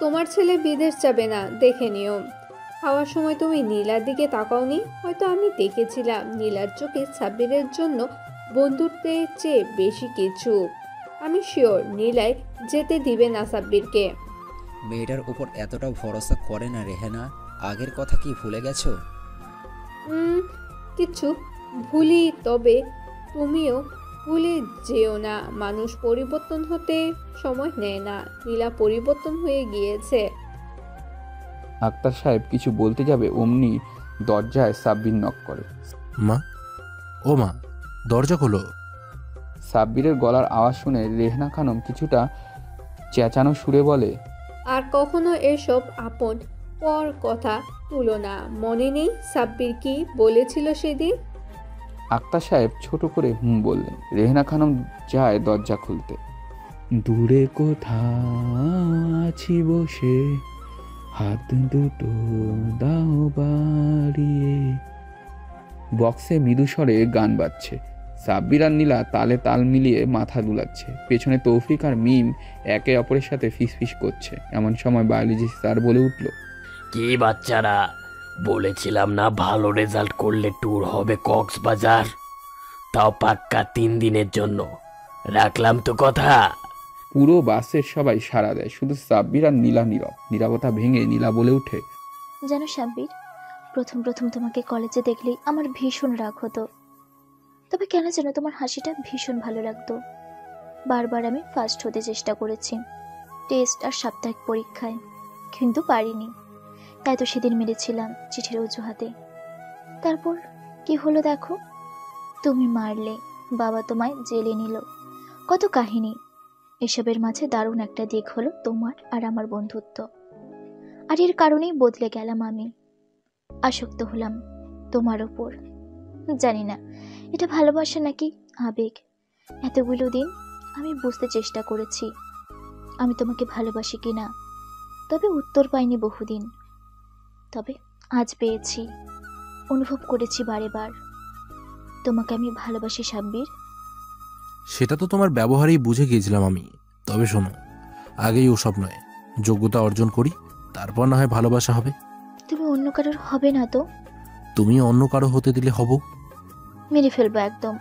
তোমার ছেলে বিদেশ যাবে না, দেখে নিও। খাওয়ার সময় তুমি নীলার দিকে তাকাওনি? হয়তো আমি দেখেছিলাম নীলার চোখে সাব্বিরের জন্য বন্ধুত্বের চেয়ে বেশি কিছু। আমি শিওর নীলাই যেতে দিবে না সাব্বিরকে। মেয়েটার উপর এতটা ভরসা করে না রেহানা। আগের কথা কি ভুলে গেছো? কিছু ভুলি, তবে তুমিও ভুলে যেও না, মানুষ পরিবর্তন হতে সময় নেয় না। নীলা পরিবর্তন হয়ে গিয়েছে। আক্তার সাহেব কিছু বলতে যাবে অমনি দরজায় সাব্বির নক করে। মা, ও মা, দরজা খোলো। সাব্বিরের গলার আওয়াজ শুনে রেহনা খানম কিছুটা চেঁচানো সুরে বলে, আর কখনো এসব আপন পর কথা তুলো না। মনে নেই সাব্বির কি বলেছিল সেদিন? আক্তার সাহেব ছোট করে বললেন। রেহনা খানম যায় দরজা খুলতে। দূরে কোথাও আছি বসে, হাত দুটো দাও বাড়িয়ে। বক্সে মৃদু স্বরে গান বাজছে। সাব্বির আর নীলা তালে তাল মিলিয়ে মাথা দুলাচ্ছে। পেছনে তৌফিক আর মিম একে অপরের সাথে ফিসফিস করছে। এমন সময় বায়োলজি স্যার বলে উঠল, কি বাচ্চারা, বলেছিলাম না ভালো রেজাল্ট করলে ট্যুর হবে কক্সবাজার, তাও পাক্কা 3 দিনের জন্য। রাখলাম তো কথা। পুরো বাসের সবাই সাড়া দেয়, শুধু সাব্বির আর নীলা নীরব। নীরবতা ভেঙে নীলা বলে উঠে, জানো সাব্বির, প্রথম প্রথম তোমাকে কলেজে দেখলেই আমার ভীষণ রাগ হতো, তবে কেন যেন তোমার হাসিটা ভীষণ ভালো লাগতো। বারবার আমি ফার্স্ট হতে চেষ্টা করেছি টেস্ট আর সাপ্তাহিক পরীক্ষায়, কিন্তু পারিনি। তাই তো সেদিন মেরেছিলাম চিঠির অজুহাতে। তারপর কি হলো দেখো, তুমি মারলে, বাবা তোমায় জেলে নিল, কত কাহিনী। এসবের মাঝে দারুণ একটা দিক হলো তোমার আর আমার বন্ধুত্ব, আর এর কারণেই বদলে গেলাম আমি, আসক্ত হলাম তোমার ওপর। জানি না এটা ভালোবাসা নাকি আবেগ। এতগুলো দিন আমি বুঝতে চেষ্টা করেছি আমি তোমাকে ভালোবাসি কিনা, তবে উত্তর পাইনি বহুদিন। তবে আজ পেয়েছি, অনুভব করেছি বারে বার, তোমাকে আমি ভালোবাসি সাব্বির। সেটা তো তোমার ব্যবহারেই বুঝে গিয়েছিলাম আমি। তবে শোনো, আগেই ওসব নয়, যোগ্যতা অর্জন করি, তারপর না হয় ভালোবাসা হবে। তুমি অন্য কারোর হবে না তো? তুমি অন্য কারো হতে দিলে হব, মেরে ফেলবো একদম।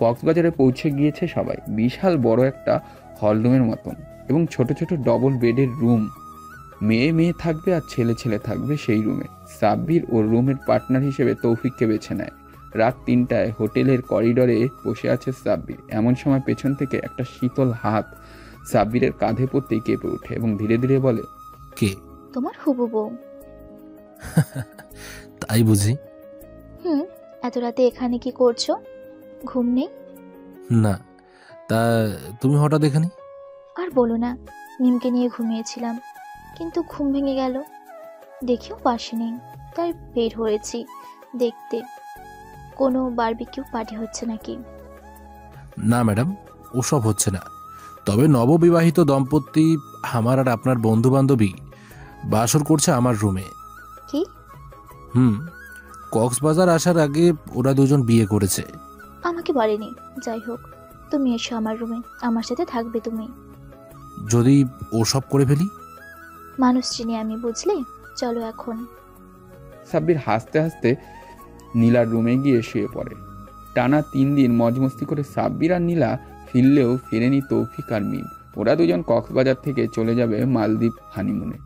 কক্সবাজারে পৌঁছে গিয়েছে সবাই। বিশাল বড় একটা হলরুমের মতন এবং ছোট ছোট ডবল বেডের রুম। মেয়ে মেয়ে থাকবে আর ছেলে ছেলে থাকবে সেই রুমে। সাব্বির ওর রুমের পার্টনার হিসেবে তৌফিককে বেছে নেয়। রাত 3টায় হোটেলের করিডোরে বসে আছে সাব্বির। এমন সময় পেছন থেকে একটা শীতল হাত সাব্বিরের কাঁধে পড়তেই কেঁপে ওঠে এবং ধীরে ধীরে বলে, কে? তোমার হবু বউ। তাই বুঝি? এত রাতে এখানে কি করছো? ঘুম নেই? না, তা তুমি হঠাৎ এখানে? আর বলো না, নিমকে নিয়ে ঘুমিয়েছিলাম, কিন্তু ঘুম ভেঙে গেল, দেখেও পাশে নেই, তাই বের হয়েছি দেখতে কোনো বারবিকিউ পার্টি হচ্ছে নাকি। না ম্যাডাম, ওসব হচ্ছে না। তবে নববিবাহিত দম্পতি আমার আর আপনার বন্ধু বান্ধবী বাসর করছে আমার রুমে। কি? কক্সবাজার আসার আগে ওরা দুজন বিয়ে করেছে। আমাকে বলেনি। যাই হোক, তুমি এসো আমার রুমে, আমার সাথে থাকবে তুমি। যদি ওসব করে ফেলি? মানুষ চিনি আমি, বুঝলে? চলো এখন। সাব্বির হাসতে হাসতে নীলার রুমে গিয়ে শুয়ে পড়ে। টানা 3 দিন মজমস্তি করে সাব্বির আর নীলা ফিরলেও ফেরেনি তৌফিক আর মিম। ওরা দুজন কক্সবাজার থেকে চলে যাবে মালদ্বীপ হানিমুনে।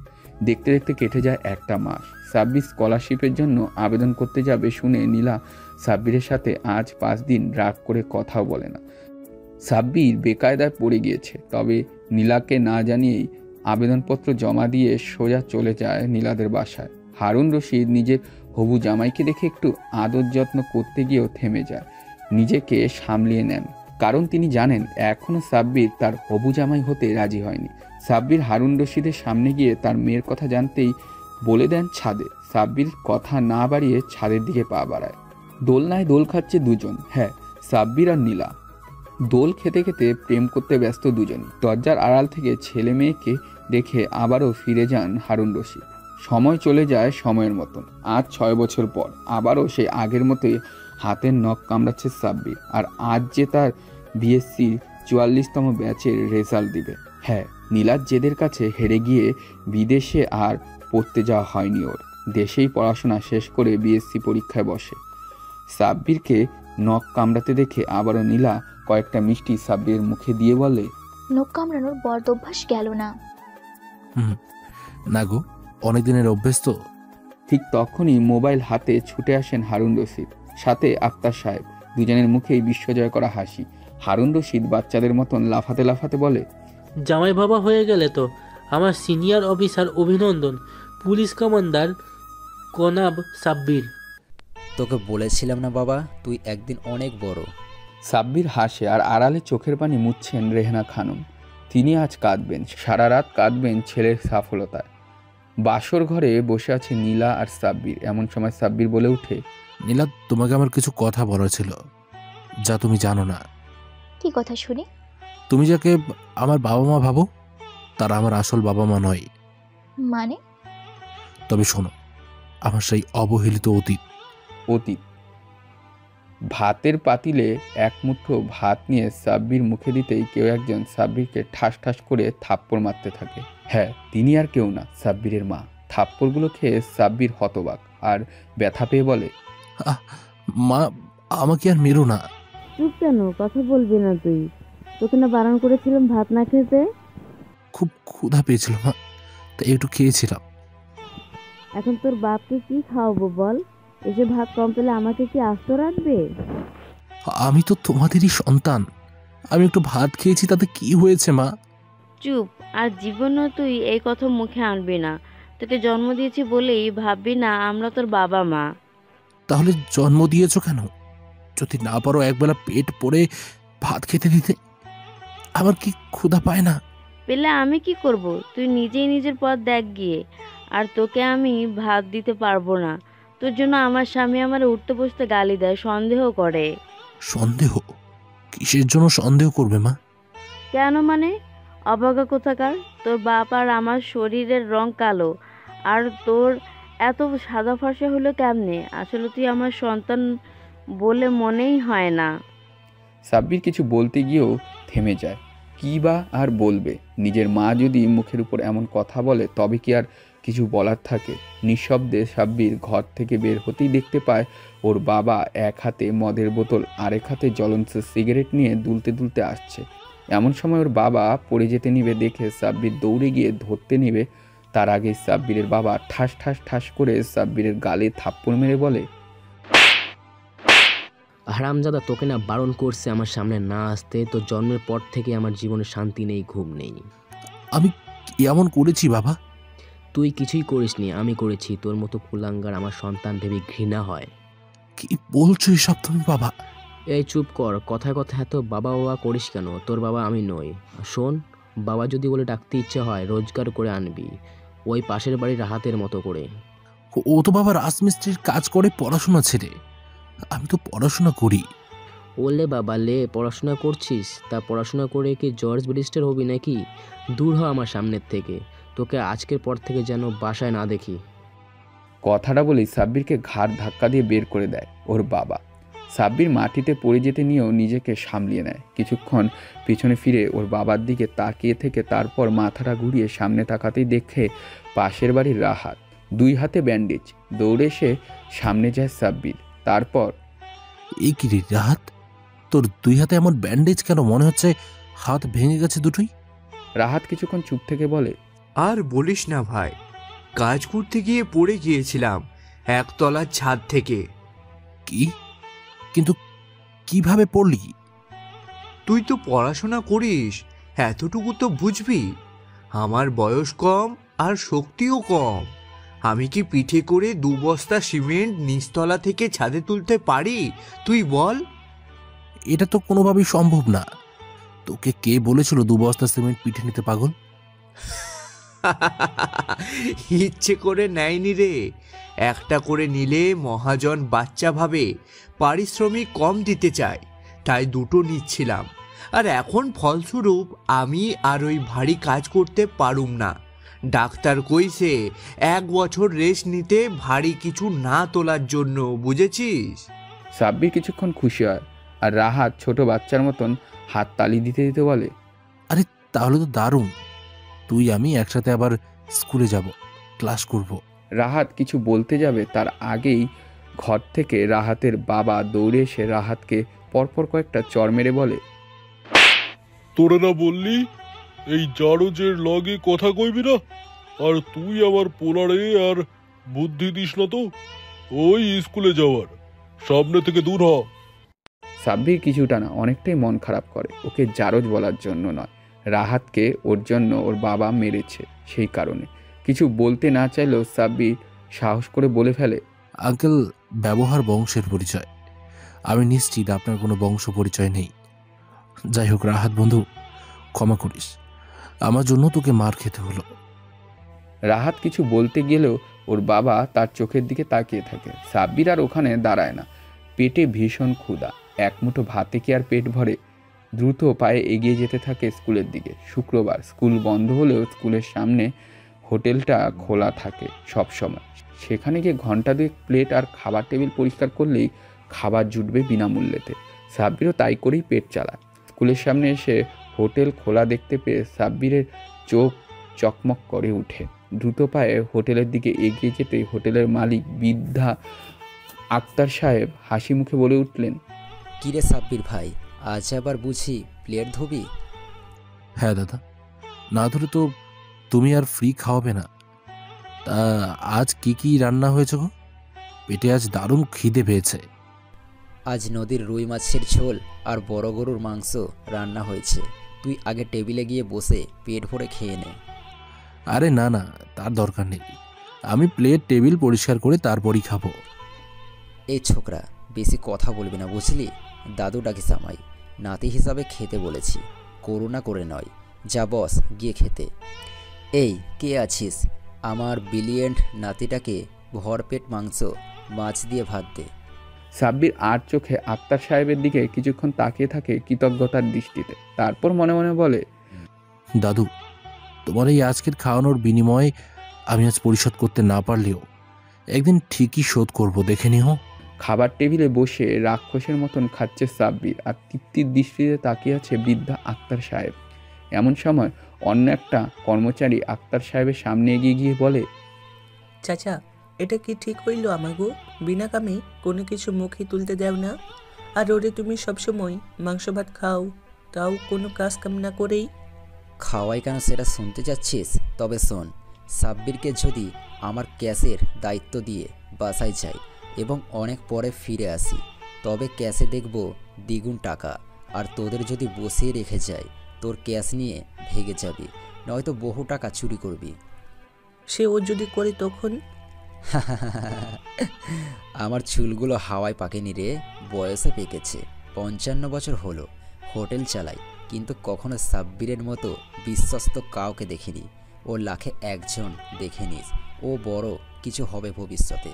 দেখতে দেখতে কেটে যায় 1টা মাস। সাব্বির স্কলারশিপের জন্য আবেদন করতে যাবে শুনে নীলা সাব্বিরের সাথে আজ 5 দিন রাগ করে কথাও বলে না। সাব্বির বেকায়দায় পড়ে গিয়েছে। তবে নীলাকে না জানিয়েই আবেদনপত্র জমা দিয়ে সোজা চলে যায় নীলাদের বাসায়। হারুন রশিদ নিজের হবু জামাইকে দেখে একটু আদর যত্ন করতে গিয়েও থেমে যায়, নিজেকে সামলিয়ে নেন, কারণ তিনি জানেন এখনও সাব্বির তার হবু জামাই হতে রাজি হয়নি। সাব্বির হারুন রশিদের সামনে গিয়ে তার মেয়ের কথা জানতেই বলে দেন ছাদে। সাব্বির কথা না বাড়িয়ে ছাদের দিকে পা বাড়ায়। দোলনায় দোল খাচ্ছে দুজন, হ্যাঁ, সাব্বির আর নীলা। দোল খেতে খেতে প্রেম করতে ব্যস্ত দুজনই। দরজার আড়াল থেকে ছেলে মেয়েকে দেখে আবারও ফিরে যান হারুন রশিদ। সময় চলে যায় সময়ের মতন। আজ 6 বছর পর আবারও সেই আগের মতোই হাতের নখ কামড়াচ্ছে সাব্বির। আর আজ যে তার বিএসসি 44তম ব্যাচের রেজাল্ট দিবে। হ্যাঁ, নীলার জেদের কাছে হেরে গিয়ে বিদেশে আর পড়তে যাওয়া হয়নি ওর। দেশেই পড়াশোনা শেষ করে বিএসসি পরীক্ষায় বসে। সাব্বিরকে নখ কামড়াতে দেখে আবারও নীলা কয়েকটা মিষ্টি সাব্বিরের মুখে দিয়ে বলে, নখ কামড়ানোর বড় অভ্যাস গেল না। না গো, অনেকদিনের অভ্যেস তো। ঠিক তখনই মোবাইল হাতে ছুটে আসেন হারুন রশিদ, সাথে আক্তার সাহেব। দুজনের মুখেই বিশ্বজয় করা হাসি। হারুন রশিদ বাচ্চাদের মতন লাফাতে লাফাতে বলে, জামাই বাবা হয়ে গেলে তো। আমার সিনিয়র অফিসার অভিনন্দন, পুলিশ কমান্ডার কনাব সাব্বির। তোকে বলেছিলাম না বাবা, তুই একদিন অনেক বড়। সাব্বির হাসে আর আড়ালে চোখের পানি মুছছেন রেহেনা খানম। তিনি আজ কাঁদবেন, সারা রাত কাঁদবেন ছেলের সফলতায়। বাসর ঘরে বসে আছে নীলা আর সাব্বির। এমন সময় সাব্বির বলে ওঠে, নীলা, তোমাকে আমার কিছু কথা বলার ছিল যা তুমি জানো না। কি কথা শুনি? তুমি যাকে আমার বাবা মা ভাবো তারা আমার আসল বাবা মা নয়। মানে? তবে শোনো, আমার সেই অবহেলিত অতীত। ভাতের পাতিলে এক মুঠো ভাত নিয়ে সাব্বির মুখে দিতেই কেউ একজন সাব্বিরকে ঠাস ঠাস করে থাপ্পড় মারতে থাকে। হ্যাঁ, তিনি আর কেউ না, সাব্বিরের মা। থাপ্পড়গুলো খেয়ে সাব্বির হতবাক আর ব্যথা পেয়ে বলে, মা, আমাকে আর মেরো না। চুপ কেন? কথা বলবি না তুই? তোকে না বারণ করেছিলাম ভাত না খেতে? খুব ক্ষুধা পেয়েছিল মা, তাই একটু খেয়েছিলাম। এখন তোর বাপকে কি খাওয়াবো বল? এসে ভাত কম পেলে আমাকে কি আস্ত রাখবে? আমি তো তোমাদেরই সন্তান, আমি একটু ভাত খেয়েছি, তাতে কি হয়েছে মা? চুপ, আর জীবনও তুই এই কথা মুখে আনবি না। তোকে জন্ম দিয়েছি বলেই ভাববি না আমরা তোর বাবা মা। তাহলে জন্ম দিয়েছো কেন? যদি না পারো একবেলা পেট পড়ে ভাত খেতে দিতে? আমার কি ক্ষুধা পায় না? পেলে আমি কি করব? তুই নিজেই নিজের পথ দেখ গিয়ে। আর তোকে আমি ভাত দিতে পারবো না। তোর জন্য আমার স্বামী আমার উঠতে বসতে গালি দেয়, সন্দেহ করে। সন্দেহ? কিসের জন্য সন্দেহ করবে মা? কেন মানে? অবাগা কোথাকার! তোর বাপ আর আমার শরীরের রং কালো, আর তোর এত সাদা ফর্সা হলো কেমনে? আসলে তুই আমার সন্তান বলে মনেই হয় না। সাব্বির কিছু বলতে গিয়েও থেমে যায়। কি বা আর বলবে? নিজের মা যদি মুখের উপর এমন কথা বলে তবে কি আর কিছু বলার থাকে? নিঃশব্দে সাব্বির ঘর থেকে বের হতেই দেখতে পায় ওর বাবা এক হাতে মদের বোতল, আরেক হাতে জ্বলন্ত সিগারেট নিয়ে দুলতে দুলতে আসছে। এমন সময় ওর বাবা পড়ে যেতে নিবে দেখে সাব্বির দৌড়ে গিয়ে ধরতে নিবে, তার আগে সাব্বিরের বাবা ঠাস ঠাস ঠাস করে সাব্বিরের গালে থাপ্পড় মেরে বলে, হারামজাদা, তোকে না বারণ করছে আমার সামনে না আসতে? তোর জন্মের পর থেকে আমার জীবনে শান্তি নেই, ঘুম নেই। আমি এমন করেছি বাবা? তুই কিছুই করিসনি, আমি করেছি। তোর মতো কুলাঙ্গার আমার সন্তান ভেবে ঘৃণা হয়। কি বলছো এসব তুমি বাবা? এই চুপ কর, কথায় কথায় এত বাবা বাবা করিস কেন? তোর বাবা আমি নই। শোন, বাবা যদি বলে ডাকতে ইচ্ছে হয় রোজগার করে আনবি, ওই পাশের বাড়ির রাহাতের মতো করে। ও তো বাবা রাজমিস্ত্রির কাজ করে পড়াশোনা ছেড়ে। আমি তো পড়াশোনা করি। ওলে বাবা লে, পড়াশোনা করছিস? তা পড়াশোনা করে কি জর্জ ব্যারিস্টার হবি নাকি? দূর হ আমার সামনের থেকে, তোকে আজকের পর থেকে যেন বাসায় না দেখি। কথাটা বলেই সাব্বিরকে ঘাড় ধাক্কা দিয়ে বের করে দেয় ওর বাবা। সাব্বির মাটিতে পড়ে যেতে নিয়েও নিজেকে সামলিয়ে নেয়। কিছুক্ষণ পিছনে ফিরে ওর বাবার দিকে তাকিয়ে থেকে তারপর মাথাটা ঘুরিয়ে সামনে তাকাতেই দেখে পাশের বাড়ির রাহাত, দুই হাতে ব্যান্ডেজ। দৌড়ে এসে সামনে যায় সাব্বির। তারপর, এই কি রে রাহাত, তোর দুই হাতে এমন ব্যান্ডেজ কেন? মনে হচ্ছে হাত ভেঙে গেছে দুটোই। রাহাত কিছুক্ষণ চুপ থেকে বলে, আর বলিস না ভাই, কাজ করতে গিয়ে পড়ে গিয়েছিলাম একতলার ছাদ থেকে। কি? কিন্তু কিভাবে পড়লি? তুই তো পড়াশোনা করিস, এতটুকু তো বুঝবি। আমার বয়স কম আর শক্তিও কম। আমি কি পিঠে করে 2 বস্তা সিমেন্ট নিচতলা থেকে ছাদে তুলতে পারি? তুই বল। এটা তো কোনোভাবেই সম্ভব না। তোকে কে বলেছিল 2 বস্তা সিমেন্ট পিঠে নিতে পাগল? ইচ্ছে করে নেয়নি রে। একটা করে নিলে মহাজন বাচ্চা ভাবে পারিশ্রমিক কম দিতে চায়, তাই 2টো নিচ্ছিলাম। আর এখন ফলস্বরূপ আমি আর ওই ভারী কাজ করতে পারুম না। ডাক্তার কইছে 1 বছর রেস্ট নিতে, ভারী কিছু না তোলার জন্য, বুঝেছিস? সাব্বির কিছুক্ষণ খুশি হয় আর রাহাত ছোট বাচ্চার মতন হাত তালি দিতে দিতে বলে, আরে তাহলে তো দারুণ। তুই আমি একসাথে আবার স্কুলে যাব, ক্লাস করব। রাহাত কিছু বলতে যাবে তার আগেই ঘর থেকে রাহাতের বাবা দৌড়ে এসে রাহাতকে পরপর কয়েকটা চড় মেরে বলে, তোরা না বললি এই জারজের লগে কথা কইবি না? আর তুই আমার পোলারে আর বুদ্ধি দিস না তো ওই স্কুলে যাওয়ার। সামনে থেকে দূর হ। সাব্বির কিছুটা না অনেকটাই মন খারাপ করে। ওকে জারজ বলার জন্য নয়, রাহাতকে ওর জন্য ওর বাবা মেরেছে সেই কারণে। কিছু বলতে না চাইলেও সাব্বির সাহস করে বলে ফেলে, আঙ্কেল, ব্যবহার বংশের পরিচয়। আমি নিশ্চিত আপনার কোনো বংশ পরিচয় নেই। যাই হোক রাহাত বন্ধু, ক্ষমা করিস, আমার জন্য তোকে মার খেতে হলো। রাহাত কিছু বলতে গেলেও ওর বাবা তার চোখের দিকে তাকিয়ে থাকে। সাব্বির আর ওখানে দাঁড়ায় না। পেটে ভীষণ ক্ষুধা, এক মুঠো ভাতে কি আর পেট ভরে? দ্রুত পায়ে এগিয়ে যেতে থাকে স্কুলের দিকে। শুক্রবার স্কুল বন্ধ হলেও স্কুলের সামনে হোটেলটা খোলা থাকে সব সময়। সেখানে গিয়ে ঘন্টা দুয়েক প্লেট আর খাবার টেবিল পরিষ্কার করলেই খাবার জুটবে বিনামূল্যেতে। সাব্বিরও তাই করেই পেট চালায়। স্কুলের সামনে এসে হোটেল খোলা দেখতে পেয়ে সাব্বিরের চোখ চকমক করে উঠে। দ্রুত পায়ে হোটেলের দিকে এগিয়ে যেতেই হোটেলের মালিক বৃদ্ধা আক্তার সাহেব হাসি মুখে বলে উঠলেন, কিরে সাব্বির ভাই, আজ আবার বুঝি প্লেট ধোবি? হ্যাঁ দাদা, না ধরে তো তুমি আর ফ্রি খাওয়াবে না। তা আজ কি কি রান্না হয়েছে গো? পেটে আজ দারুণ খিদে পেয়েছে। আজ নদীর রুই মাছের ঝোল আর বড় গরুর মাংস রান্না হয়েছে। তুই আগে টেবিলে গিয়ে বসে পেট ভরে খেয়ে নে। আরে না না, তার দরকার নেই, আমি প্লেট টেবিল পরিষ্কার করে তারপরই খাবো। এই ছোকরা, বেশি কথা বলবি না বুঝলি? দাদু ডাকিস আমায়, নাতি হিসাবে খেতে বলেছি, করুণা করে নয়। যা বস, গিয়ে খেতে। এই কে আছিস? আমার ব্রিলিয়েন্ট নাতিটাকে ভরপেট মাংস, মাছ দিয়ে ভাত দে। সাব্বির আর চোখে আক্তার সাহেবের দিকে কিছুক্ষণ তাকিয়ে থাকে কৃতজ্ঞতার দৃষ্টিতে। তারপর মনে মনে বলে, দাদু, তোমার এই আজকের খাওয়ানোর বিনিময়ে আমি আজ পরিশোধ করতে না পারলেও একদিন ঠিকই শোধ করব, দেখে নিও। খাবার টেবিলে বসে রাক্ষসের মতন খাচ্ছে সাব্বির, আর তৃপ্তির দৃষ্টিতে তাকিয়ে আছে বৃদ্ধা আক্তার সাহেব। এমন সময় অন্য একটা কর্মচারী আক্তার সাহেবের সামনে এগিয়ে গিয়ে বলে, চাচা, এটা কি ঠিক হইল আমাগো? বিনা কামে কোনো কিছু মুখে তুলতে দেও না, আর ওরে তুমি সবসময় মাংস ভাত খাও, তাও কোনো কাজ কাম না করেই। খাওয়াই কেন সেটা শুনতে চাচ্ছিস? তবে শোন, সাব্বিরকে যদি আমার ক্যাশের দায়িত্ব দিয়ে বাসায় যাই এবং অনেক পরে ফিরে আসি, তবে ক্যাশে দেখব দ্বিগুণ টাকা। আর তোদের যদি বসিয়ে রেখে যায়, তোর ক্যাশ নিয়ে ভেগে যাবি, নয়তো বহু টাকা চুরি করবি। সে ও যদি করে তখন? আমার চুলগুলো হাওয়ায় পাকেনি রে, বয়সে পেকেছে। 55 বছর হলো হোটেল চালাই, কিন্তু কখনো সাব্বিরের মতো বিশ্বস্ত কাউকে দেখিনি। ও লাখে একজন দেখে নিস, ও বড় কিছু হবে ভবিষ্যতে।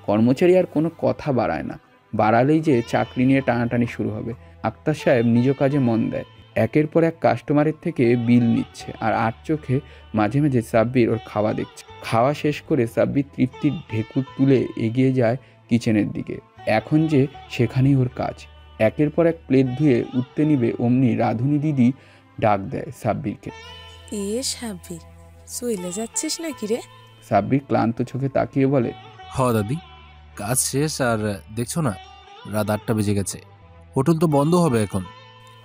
কর্মচারী আর কোনো কথা বাড়ায় না, বাড়ালেই যে চাকরি নিয়ে টানাটানি শুরু হবে। আক্তার সাহেব নিজ কাজে মন দেয়, একের পর এক কাস্টমারের থেকে বিল নিচ্ছে, আর আর চোখে মাঝে মাঝে সাব্বির ওর খাওয়া দেখছে। খাওয়া শেষ করে সাব্বির তৃপ্তির ঢেকুর তুলে এগিয়ে যায় কিচেনের দিকে। এখন যে সেখানেই ওর কাজ। একের পর এক প্লেট ধুয়ে উঠতে নিবে, অমনি রাধুনি দিদি ডাক দেয় সাব্বিরকে। এ সাব্বির, চলে যাচ্ছিস নাকি রে? সাব্বির ক্লান্ত চোখে তাকিয়ে বলে, হ দাদি, কাজ শেষ, আর দেখছো না রাত 8টা বেজে গেছে, হোটেল তো বন্ধ হবে এখন।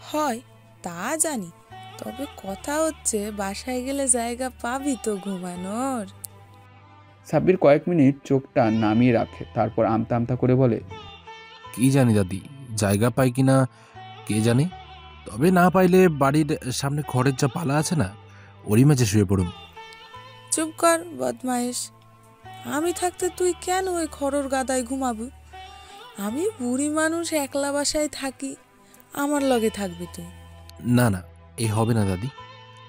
হয় তা জানি, তবে কথা হচ্ছে বাসায় গেলে জায়গা পাবি তো ঘুমানোর। সাব্বির কয়েক মিনিট চোখটা নামিয়ে রাখে, তারপর আমতা আমতা করে বলে, কি জানি দাদি, জায়গা পাই কিনা কে জানে, তবে না পাইলে বাড়ির সামনে খড়ের যা পালা আছে না, ওরই মাঝে শুয়ে পড়ুন। চুপ কর বদমাইশ, আমি থাকতে তুই কেন ওই খড়র গাদায় ঘুমাবি? আমি বুড়ি মানুষ, একলা বাসায় থাকি, আমার লগে থাকবি তুই? না না, এই হবে না দাদি,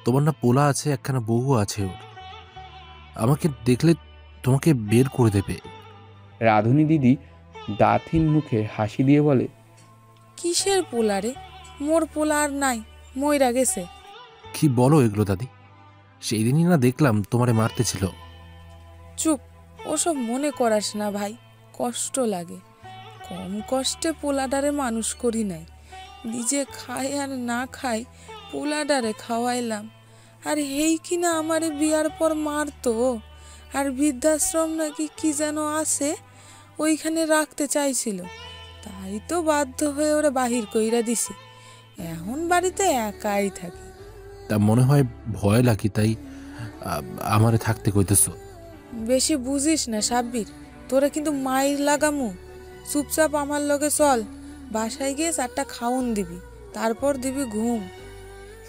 তোমার না পোলা আছে, একখানা বউ আছে, ওর আমাকে দেখলে তোমাকে বের করে দেবে। রাধুনি দিদি দাঁতহীন মুখে হাসি দিয়ে বলে, কিসের পোলা রে? মোর পোলা আর নাই, মইরা গেছে। কি বলো এগুলো দাদি? সেই দিনই না দেখলাম তোমারে মারতে ছিল। চুপ, ওসব মনে করাস না ভাই, কষ্ট লাগে। কম কষ্টে পোলাডারে মানুষ করি নাই, নিজে খাই আর না খাই পোলাডারে খাওয়াইলাম। আর হেই কিনা আমারে বিয়ার পর মারতো, আর বৃদ্ধাশ্রম নাকি কি যেন আছে ওইখানে রাখতে চাইছিল, তাই তো বাধ্য হয়ে ওরা বাহির কইরা দিছি। এখন বাড়িতে একাই থাকি। তা মনে হয় ভয় লাগি, তাই আমারে থাকতে কইতেছো? বেশি বুঝিস না সাব্বির, তোরা কিন্তু মাইর লাগামু। চুপচাপ আমার লগে চল, বাসায় গিয়ে 4টা খাওন দিবি, তারপর দিবি ঘুম।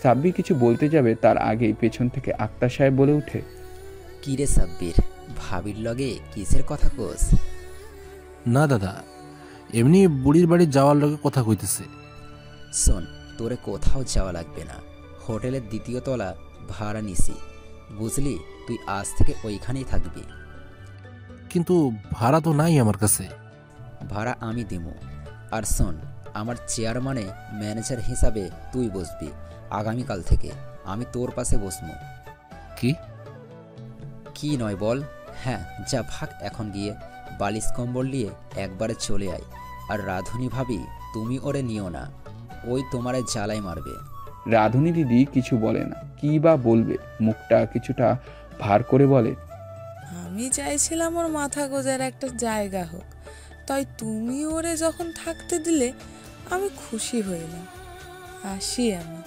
সাব্বির কিছু বলতে যাবে, তার আগেই পেছন থেকে আক্তার সাহেব বলে উঠে, কিরে সাব্বির, ভাবির লগে কিসের কথা কোস? না দাদা, এমনি বুড়ির বাড়ি যাওয়ার লগে কথা কইতেছে। শোন, তোরে কোথাও যাওয়া লাগবে না, হোটেলের 2য় তলা ভাড়া নিছি, বুঝলি? তুই আজ থেকে ওইখানেই থাকবি। কিন্তু ভাড়া তো নাই আমার কাছে। ভাড়া আমি দিমু। আর শোন, আমার চেয়ারম্যানে ম্যানেজার হিসাবে তুই বসবি আগামীকাল থেকে। আমি তোর পাশে বসমু। কি নয় বল? হ্যাঁ, যা ভাগ এখন গিয়ে বালিশ কম্বল নিয়ে একবারে চলে আয়। আর রাধুনি ভাবি, তুমি ওরে নিও না, ওই তোমারে জ্বালাই মারবে। রাধুনি দিদি কিছু বলে না, কি বা বলবে, মুখটা কিছুটা ভার করে বলে, আমি চাইছিলাম ওর মাথা গোজার একটা জায়গা হোক, তাই তুমি ওরে যখন থাকতে দিলে আমি খুশি হইলাম। আসি আমি।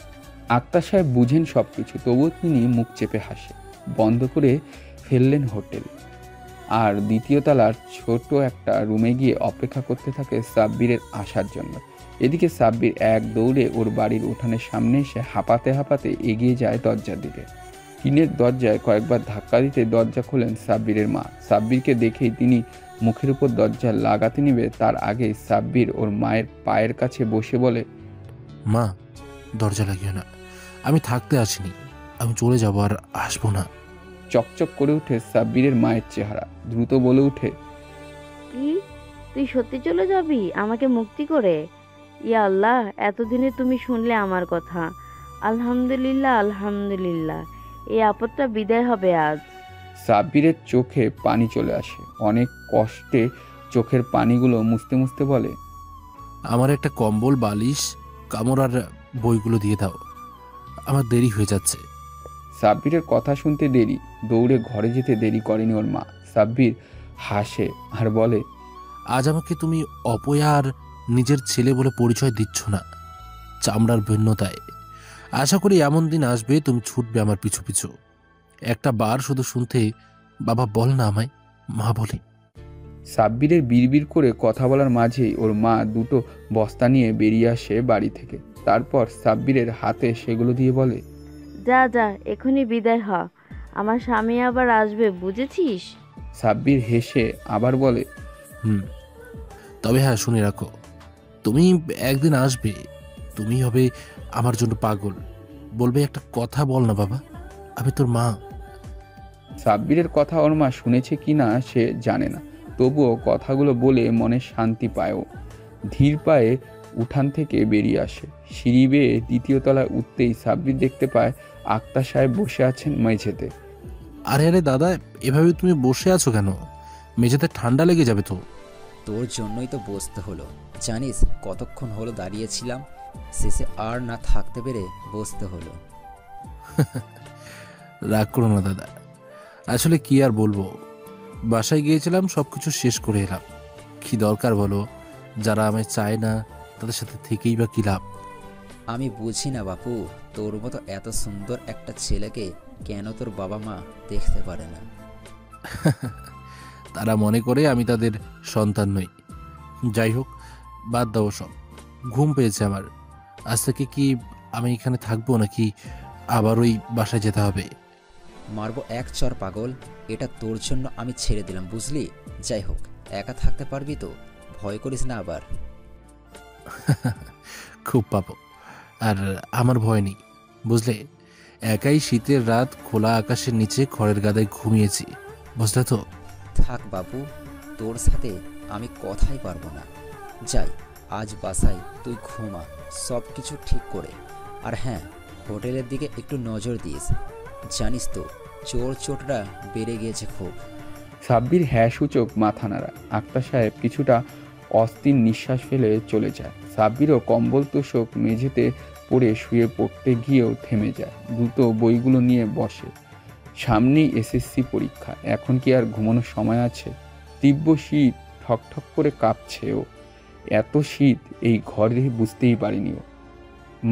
আক্তার সাহেব বুঝেন সব কিছু, তবুও তিনি মুখ চেপে হাসে। বন্ধ করে ফেললেন হোটেল আর 2য় তলার ছোট একটা রুমে গিয়ে অপেক্ষা করতে থাকে সাব্বিরের আসার জন্য। এদিকে সাব্বির এক দৌড়ে ওর বাড়ির উঠানের সামনে এসে হাঁপাতে হাঁপাতে এগিয়ে যায় দরজার দিকে। টিনের দরজায় কয়েকবার ধাক্কা দিতে দরজা খোলেন সাব্বিরের মা। সাব্বিরকে দেখেই তিনি মুখের উপর দরজা লাগাতে নিবে, তার আগে সাব্বির ওর মায়ের পায়ের কাছে বসে বলে, মা, দরজা লাগিও না, আমি থাকতে আসিনি, আমি চলে যাব, আর আসবো না। চকচক করে উঠে সাব্বিরের মায়ের চেহারা, দ্রুত বলে উঠে, কি, তুই সত্যি চলে যাবি আমাকে মুক্তি করে? ইয়া আল্লাহ, এতদিনে তুমি শুনলে আমার কথা। আলহামদুলিল্লাহ, আলহামদুলিল্লাহ, এই আপদটা বিদায় হবে আজ। সাব্বিরের চোখে পানি চলে আসে। অনেক কষ্টে চোখের পানিগুলো মুছতে মুছতে বলে, আমার একটা কম্বল, বালিশ, কামড় আর বইগুলো দিয়ে দাও, আমার দেরি হয়ে যাচ্ছে। সাব্বিরের কথা শুনতে দেরি, দৌড়ে ঘরে যেতে দেরি করেনি ওর মা। সাব্বির হাসে আর বলে, আজ আমাকে তুমি অপয়া আর নিজের ছেলে বলে পরিচয় দিচ্ছ না, চামড়ার ভিন্নতায়। আশা করি এমন দিন আসবে তুমি ছুটবে আমার পিছু পিছু। একটা বার শুধু শুনতে বাবা বল না আমায়, মা বলে। সাব্বিরের বিড়বিড় করে কথা বলার মাঝেই ওর মা 2টো বস্তা নিয়ে বেরিয়ে আসে বাড়ি থেকে। তারপর সাব্বিরের হাতে সেগুলো দিয়ে বলে, যা যা, এখনই বিদায় হ, আমার স্বামী আবার আসবে, বুঝেছিস? সাব্বির হেসে আবার বলে, তবে হ্যাঁ, শুনে রাখো, তুমি একদিন আসবে, তুমি হবে আমার জন্য পাগল, বলবে একটা কথা বল না বাবা, আমি তোর মা। সাব্বিরের কথা ওর মা শুনেছে কি না সে জানে না, তবুও কথাগুলো বলে মনে শান্তি পায়ও। ধীর পায়ে উঠান থেকে বেরিয়ে আসে। সিঁড়ি বেয়ে 2য় তলায় উঠতেই সাব্বির দেখতে পায় আক্তার সাহেব বসে আছেন মেঝেতে। আরে আরে দাদা, এভাবে তুমি বসে আছো কেন? মেঝেতে ঠান্ডা লেগে যাবে তো। তোর জন্যই তো বসতে হলো, জানিস কতক্ষণ হলো দাঁড়িয়েছিলাম, শেষে আর না থাকতে পেরে বসতে হলো। রাগ করো না দাদা, আসলে কি আর বলবো, বাসায় গিয়েছিলাম, সবকিছু শেষ করে এলাম। কি দরকার বলো, যারা আমায় চায় না তাদের সাথে থেকেই বা কি লাভ? আমি বুঝি না বাপু, তোর মতো এত সুন্দর একটা ছেলেকে কেন তোর বাবা মা দেখতে পারে না? তারা মনে করে আমি তাদের সন্তান নই। যাই হোক, বাদ দাও সব, ঘুম পেয়েছে আমার। আজ থেকে কি আমি এখানে থাকবো নাকি আবার ওই বাসায় যেতে হবে? মারবো এক চর পাগল, এটা তোর জন্য আমি ছেড়ে দিলাম, বুঝলি? যাই হোক, একা থাকতে পারবি তো? ভয় করিস না আবার। খুব পাবো, আর আমার ভয় নেই, বুঝলে? একাই শীতের রাত খোলা আকাশের নিচে খড়ের গাদায় ঘুমিয়েছি, বুঝলে তো? থাক বাবু, তোর সাথে আমি কথাই পারবো না। যাই, আজ বাসায় তুই ঘুমা, সব কিছু ঠিক করে। আর হ্যাঁ, হোটেলের দিকে একটু নজর দিস, জানিস তো চোর চোটরা বেড়ে গিয়েছে খুব। সাব্বির হ্যাঁ সূচক মাথা নাড়া। আক্তার সাহেব কিছুটা অস্থির নিঃশ্বাস ফেলে চলে যায়। সাব্বিরও কম্বল তোষক মেঝেতে পড়ে শুয়ে পড়তে গিয়েও থেমে যায়। দ্রুত বইগুলো নিয়ে বসে। সামনেই এসএসসি পরীক্ষা, এখন কি আর ঘুমানোর সময় আছে? তীব্র শীত, ঠকঠক করে কাঁপছে ও। এত শীত এই ঘরে বুঝতেই পারিনি ও।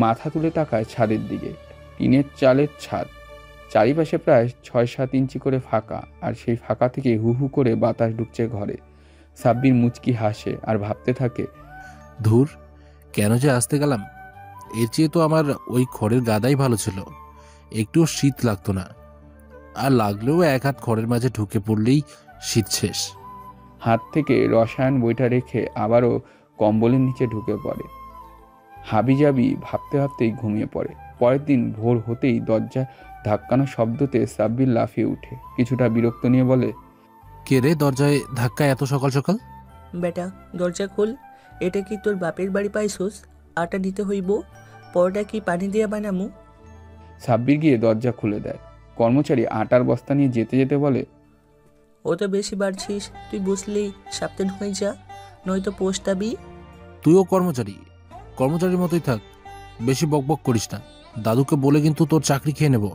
মাথা তুলে তাকায় ছাদের দিকে। টিনের চালের ছাদ, চারিপাশে প্রায় 6-7 ইঞ্চি করে ফাঁকা, আর সেই ফাঁকা থেকে হু হু করে বাতাস ঢুকছে ঘরে। সাব্বির মুচকি হাসে আর ভাবতে থাকে, ধুর, কেন যে আসতে গেলাম? এর চেয়ে তো আমার ওই খড়ের গাদাই ভালো ছিল, একটুও শীত লাগতো না। আর লাগলেও এক হাত ঘরের মাঝে ঢুকে পড়লেই শীত শেষ। হাত থেকে রসায়ন বইটা রেখে আবারও কম্বলের নিচে ঢুকে পড়ে। হাবিজাবি ভাবতে ভাবতেই ঘুমিয়ে পড়ে। পরের দিন ভোর হতেই দরজা ধাক্কানো শব্দতে সাব্বির লাফিয়ে উঠে, কিছুটা বিরক্ত নিয়ে বলে, কে রে দরজায় ধাক্কা এত সকাল সকাল? বেটা দরজা খোল। এটা কি তোর বাপের বাড়ি পাইছোস? আটা দিতে হইব, পরোটা কি পানি দিয়ে বানামু? সাব্বির গিয়ে দরজা খুলে দেয়। কর্মচারী আটার বস্তা নিয়ে যেতে যেতে বলে, ও তো বেশি বাড়ছিস, তুই বুঝলি সাবধান হয়ে যা, নয়তো পোস্টাবি। তুইও কর্মচারীর মতোই থাক, বেশি বকবক করিস না। দাদুকে বলে কিন্তু তোর চাকরি খেয়ে নেব।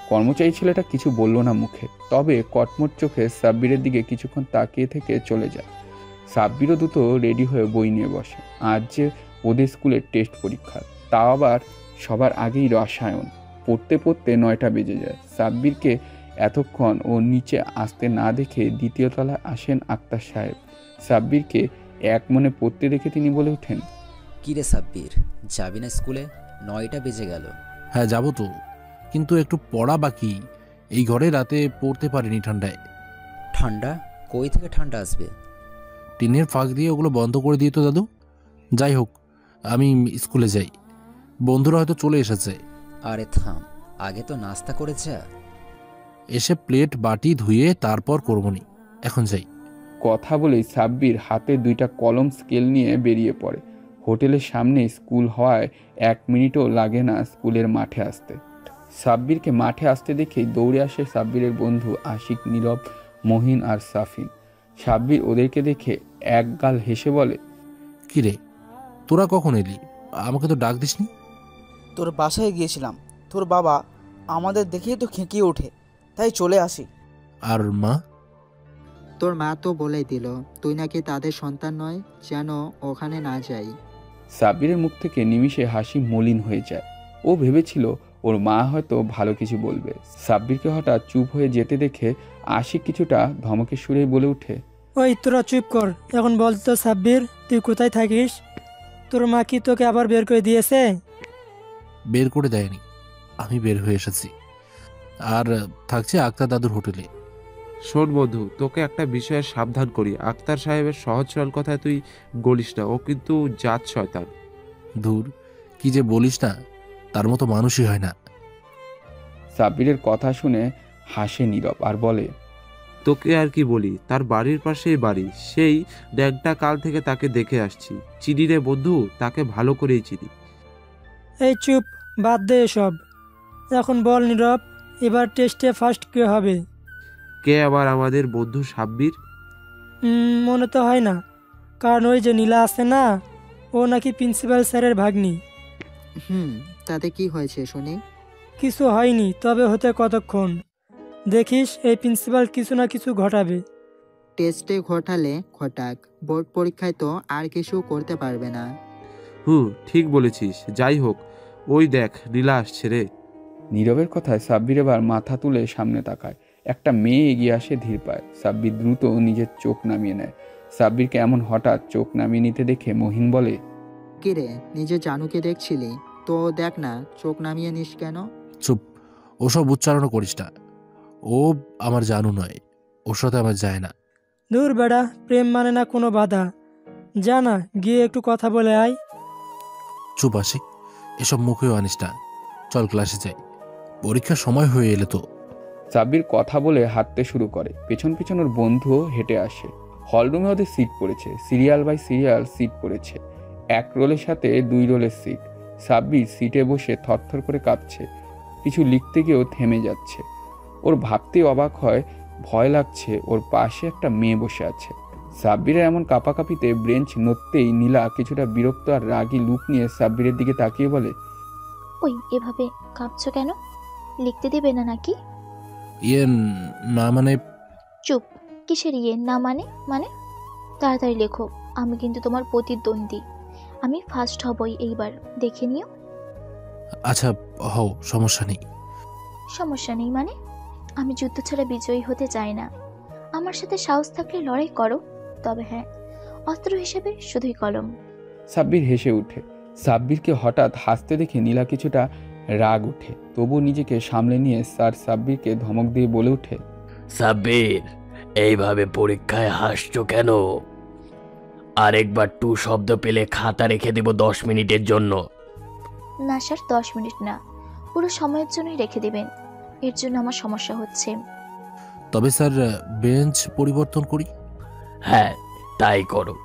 কর্মচারী ছেলেটা কিছু বলল না মুখে, তবে কটমট চোখে সাব্বিরের দিকে কিছুক্ষণ তাকিয়ে থেকে চলে যায়। সাব্বিরও দ্রুত রেডি হয়ে বই নিয়ে বসে। আজ যে ওদের স্কুলের টেস্ট পরীক্ষা, তাও আবার সবার আগেই রসায়ন। পড়তে পড়তে 9টা বেজে যায়। সাব্বিরকে এতক্ষণ ও নিচে আসতে না দেখে দ্বিতীয় তলায় আসেন আক্তার সাহেব। সাব্বিরকে এক মনে পড়তে দেখে তিনি বলে ওঠেন, কিরে সাব্বির, যাবি না স্কুলে? 9টা বেজে গেল। হ্যাঁ যাবো তো, কিন্তু একটু পড়া বাকি। এই ঘরে রাতে পড়তে পারিনি ঠান্ডায়। ঠান্ডা? কই থেকে ঠান্ডা আসবে? টিনের ফাঁক দিয়ে ওগুলো বন্ধ করে দিয়ে তো দাদু। যাই হোক, আমি স্কুলে যাই, বন্ধুরা হয়তো চলে এসেছে। আরে থাম, আগে তো নাস্তা করে যা। এসে প্লেট বাটি ধুয়ে তারপর করবনি, এখন যাই। কথা বলেই সাব্বির হাতে 2টা কলম স্কেল নিয়ে বেরিয়ে পড়ে। হোটেলের সামনে স্কুল হওয়ায় 1 মিনিটও লাগে না স্কুলের মাঠে আসতে। সাব্বিরকে মাঠে আসতে দেখেই দৌড়ে আসে সাব্বিরের বন্ধু আশিক, নীরব, মহিন আর সাফিন। সাব্বির ওদেরকে দেখে এক গাল হেসে বলে, কিরে তোরা কখন এলি? আমাকে তো ডাক দিসনি। তোর বাসায় গিয়েছিলাম, তোর বাবা আমাদের দেখেই তো খেঁকিয়ে ওঠে, তাই চলে আসি। আর মা? তোর মা তো বলেই দিল তুই নাকি তাদের সন্তান নয়, যেন ওখানে না যাই। সাব্বিরের মুখ থেকে নিমিষে হাসি মলিন হয়ে যায়। ও ভেবেছিল ওর মা হয়তো ভালো কিছু বলবে। সাব্বিরকে হঠাৎ চুপ হয়ে যেতে দেখে আশিক কিছুটা ধমকে সুরেই বলে ওঠে, ওই তোরা চুপ কর, এখন বল তো সাব্বির, তুই কোথায় থাকিস? তোর মা কি তোকে আবার বের করে দিয়েছে? বের করে দেয়নি, আমি বের হয়ে এসেছি, আর থাকছে আক্তার দাদুর হোটেলে। শোন বন্ধু, তোকে একটা বিষয়ে সাবধান করি, আক্তার সাহেবের সহজ সরল কথায় তুই গলিস না, ও কিন্তু জাত শয়তান। দূর, কি যে বলিস না, তার মতো মানুষই হয় না। সাব্বিরের কথা শুনে হাসে নীরব আর বলে, তোকে আর কি বলি, তার বাড়ির পাশেই বাড়ি, সেই ড্যাংটা কাল থেকে তাকে দেখে আসছি। চিনি রে বন্ধু, তাকে ভালো করেই চিনি। এই চুপ, বাদ দে এসব। এখন বল নীরব, এবার টেস্টে ফার্স্ট কে হবে? কে আবার? আমাদের বন্ধু সাব্বির। মনে তো হয় না, কারণ ওই যে নীলা আছে না, ও নাকি প্রিন্সিপাল স্যারের ভাগ্নি। তাতে কি হয়েছে শুনি? কিছু হয়নি, তবে হতে কতক্ষণ। দেখিস এই প্রিন্সিপাল কিছু না কিছু ঘটাবে। টেস্টে ঘটালে ঘটাক, বোর্ড পরীক্ষায় তো আর কিছু করতে পারবে না। ঠিক বলেছিস। যাই হোক, ওই দেখ নীলা আসছে রে। নীরবের কথায় সাব্বির এবার মাথা তুলে সামনে তাকায়। একটা মেয়ে এগিয়ে আসে ধীর পায়। সাব্বির দ্রুত নিজের চোখ নামিয়ে নেয়। সাব্বিরকে এমন হঠাৎ চোখ নামিয়ে নিতে দেখে মহিন বলে, কিরে, নিজে জানুকে দেখছিলি তো দেখ না, চোখ নামিয়ে নিস কেন? চুপ, ওসব উচ্চারণ করিস না। ও আমার জানু নয়, ওর সাথে আমার যায় না। দূর বেড়া, প্রেম মানে না কোনো বাধা। যা না, গিয়ে একটু কথা বলে আয়। চুপ আশিক, এসব মুখেও আনিস না, চল ক্লাসে যাই, পরীক্ষার সময় হয়ে এলে তো। সাব্বির কথা বলে হাঁটতে শুরু করে। পেছন পেছন ওর বন্ধুও হেঁটে আসে। হলরুমে ওদের সিট পড়েছে, সিরিয়াল বাই সিরিয়াল সিট পড়েছে, 1 রোলের সাথে 2 রোলের সিট। সাব্বির সিটে বসে থরথর করে কাঁপছে, কিছু লিখতে গিয়েও থেমে যাচ্ছে। ওর ভাবতেই অবাক হয়, ভয় লাগছে। ওর পাশে একটা মেয়ে বসে আছে। সাব্বিরের এমন কাঁপাকাঁপিতে ব্রেঞ্চ নড়তেই নীলা কিছুটা বিরক্ত আর রাগী লুক নিয়ে সাব্বিরের দিকে তাকিয়ে বলে, ওই এভাবে কাঁপছো কেন? লিখতে দেবে না নাকি? না মানে। চুপ, কিসের না মানে? তাড়াতাড়ি লেখো, আমি কিন্তু তোমার প্রতিদ্বন্দ্বী, আমি ফার্স্ট হবই এইবার, দেখে নিও। আচ্ছা হও, সমস্যা নেই। সমস্যা নেই মানে? আমি যুদ্ধ ছাড়া বিজয়ী হতে চাই না। আমার সাথে সাহস থাকলে লড়াই করো, তবে হ্যাঁ, অস্ত্র হিসেবে শুধুই কলম। সাব্বির হেসে ওঠে। সাব্বিরকে হঠাৎ হাসতে দেখে নীলা কিছুটা রাগ উঠে, তবু নিজেকে সামলে নিয়ে স্যার সাব্বিরকে ধমক দিয়ে বলে ওঠে, সাব্বির, এইভাবে পরীক্ষায় হাসছো কেন? আরেকবার টু শব্দ পেলে খাতা রেখে দেব 10 মিনিটের জন্য। না স্যার, 10 মিনিট না, পুরো সময়ের জন্যই রেখে দেবেন। এর জন্য আমার সমস্যা হচ্ছে। তবে স্যার বেঞ্চ পরিবর্তন করি? হ্যাঁ, তাই করো।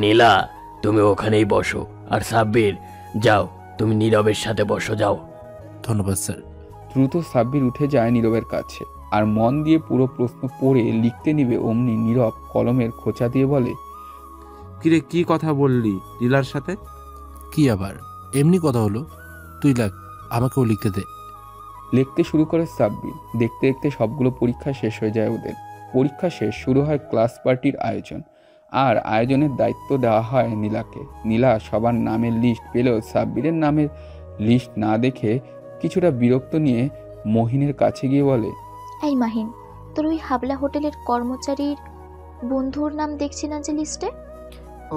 নীলা, তুমি ওখানেই বসো, আর সাব্বির, যাও তুমি নীরবের সাথে বসো, যাও। ধন্যবাদ স্যার। দ্রুত সাব্বির উঠে যায় নীরবের কাছে আর মন দিয়ে পুরো প্রশ্ন পড়ে লিখতে নিবে। অমনি নীরব কলমের খোঁচা দিয়ে বলে, কিরে, কি কথা বললি নীলার সাথে? কি আবার, এমনি কথা হলো। তুই লাগ, আমাকেও লিখতে দে। লিখতে শুরু করে সাব্বির। দেখতে দেখতে সবগুলো পরীক্ষা শেষ হয়ে যায় ওদের। পরীক্ষা শেষ, শুরু হয় ক্লাস পার্টির আয়োজন। আর আয়োজনের দায়িত্ব দেওয়া হয় নীলাকে। নীলা সবার নামের লিস্ট পেলেও সাব্বিরের নামের লিস্ট না দেখে কিছুটা বিরক্ত নিয়ে মহিনের কাছে গিয়ে বলে, এই মাহিন, তোর ওই হাবলা হোটেলের কর্মচারীর বন্ধুর নাম দেখছি না যে লিস্টে?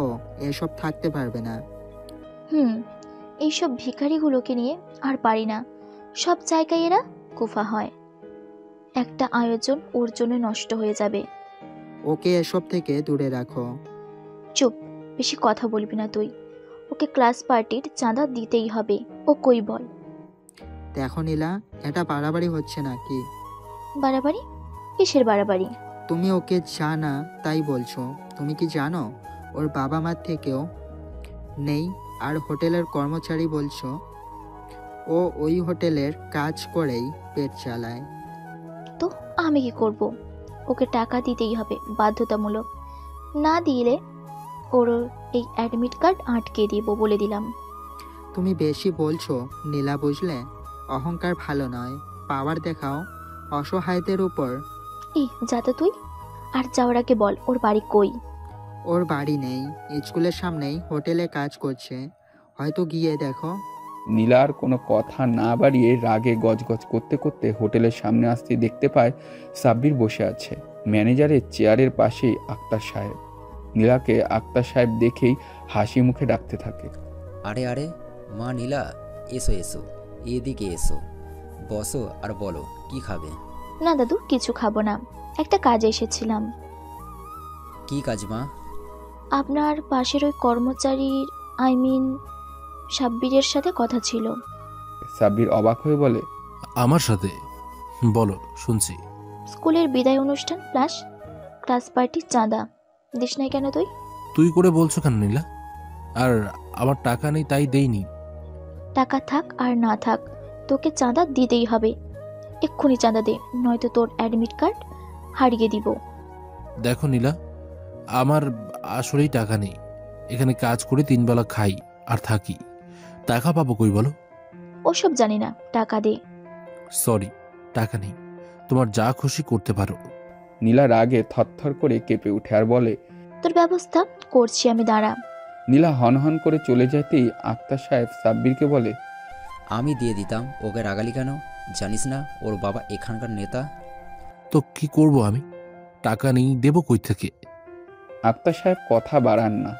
ও, এসব থাকতে পারবে না। এইসব ভিখারিগুলোকে নিয়ে আর পারি না। সব জায়গায় এরা কুফা হয়। একটা আয়োজন ওর জন্য নষ্ট হয়ে যাবে। ওকে এসব থেকে দূরে রাখো। চুপ, বেশি কথা বলবি না তুই। ওকে ক্লাস পার্টির চাঁদা দিতেই হবে। ও কই বল? দেখো নীলা, এটা বাড়াবাড়ি হচ্ছে নাকি? বাড়াবাড়ি? কিসের বাড়াবাড়ি? তুমি ওকে জানা তাই বলছো। তুমি কি জানো ওর বাবা মার থেকেও নেই? আর হোটেলের কর্মচারী বলছো। ও ওই হোটেলের কাজ করেই পেট চালায়। তো আমি কি করব? ওকে টাকা দিতেই হবে, বাধ্যতামূলক। না দিলে ওর এই অ্যাডমিট কার্ড আটকে দিব, বলে দিলাম। তুমি বেশি বলছো নীলা, বুঝলে? অহংকার ভালো নয়, পাওয়ার দেখাও অসহায়দের উপর। যা তো তুই। আর যাওয়ার আগে বল, ওর বাড়ি কই? ওর বাড়ি নেই, স্কুলের সামনেই হোটেলে কাজ করছে, হয়তো গিয়ে দেখো। নীলার কোনো কথা না বাড়িয়ে রাগে গজগজ করতে করতে হোটেলের সামনে আসতে দেখতে পায় সাব্বির বসে আছে। ম্যানেজারের চেয়ারের পাশেই আক্তার সাহেব। নীলাকে আক্তার সাহেব দেখেই হাসি মুখে ডাকতে থাকে, আরে আরে মা নীলা, এসো এসো, এদিকে এসো, বসো আর বলো কি খাবে। না দাদু, কিছু খাবো না, একটা কাজে এসেছিলাম। কি কাজ মা? আপনার পাশের ওই কর্মচারীর, সাব্বিরের সাথে কথা ছিল। সাব্বির অবাক হয়ে বলে, আমার সাথে? বলো, শুনছি। স্কুলের বিদায় অনুষ্ঠান প্লাস ক্লাস পার্টির চাঁদা দিস নাই কেন তুই? তুই করে বলছো কেন নীলা? আর আমার টাকা নেই তাই দেইনি। টাকা থাক আর না থাক, তোকে চাঁদা দিতেই হবে। এক্ষুনি চাঁদা দে, নয়তো তোর অ্যাডমিট কার্ড হারিয়ে দিব। দেখো নীলা, আমার আসলেই টাকা নেই। এখানে কাজ করে 3 বেলা খাই আর থাকি, টাকা পাবো কই বলো? ওসব জানি না, টাকা দে। সরি, টাকা নেই। তোমার যা খুশি করতে পারো। নীলা রাগে থরথর করে কেঁপে উঠে আর বলে, তোর ব্যবস্থা করছি আমি, দাঁড়া। নীলা হনহন করে চলে যেতেই আক্তার সাহেব সাব্বিরকে বলে, আমি দিয়ে দিতাম, ওকে রাগালি কেন? জানিস না ওর বাবা এখানকার নেতা? তো কি করব আমি? টাকা নেই, দেবো কই থেকে? আক্তার সাহেব কথা বাড়ান না।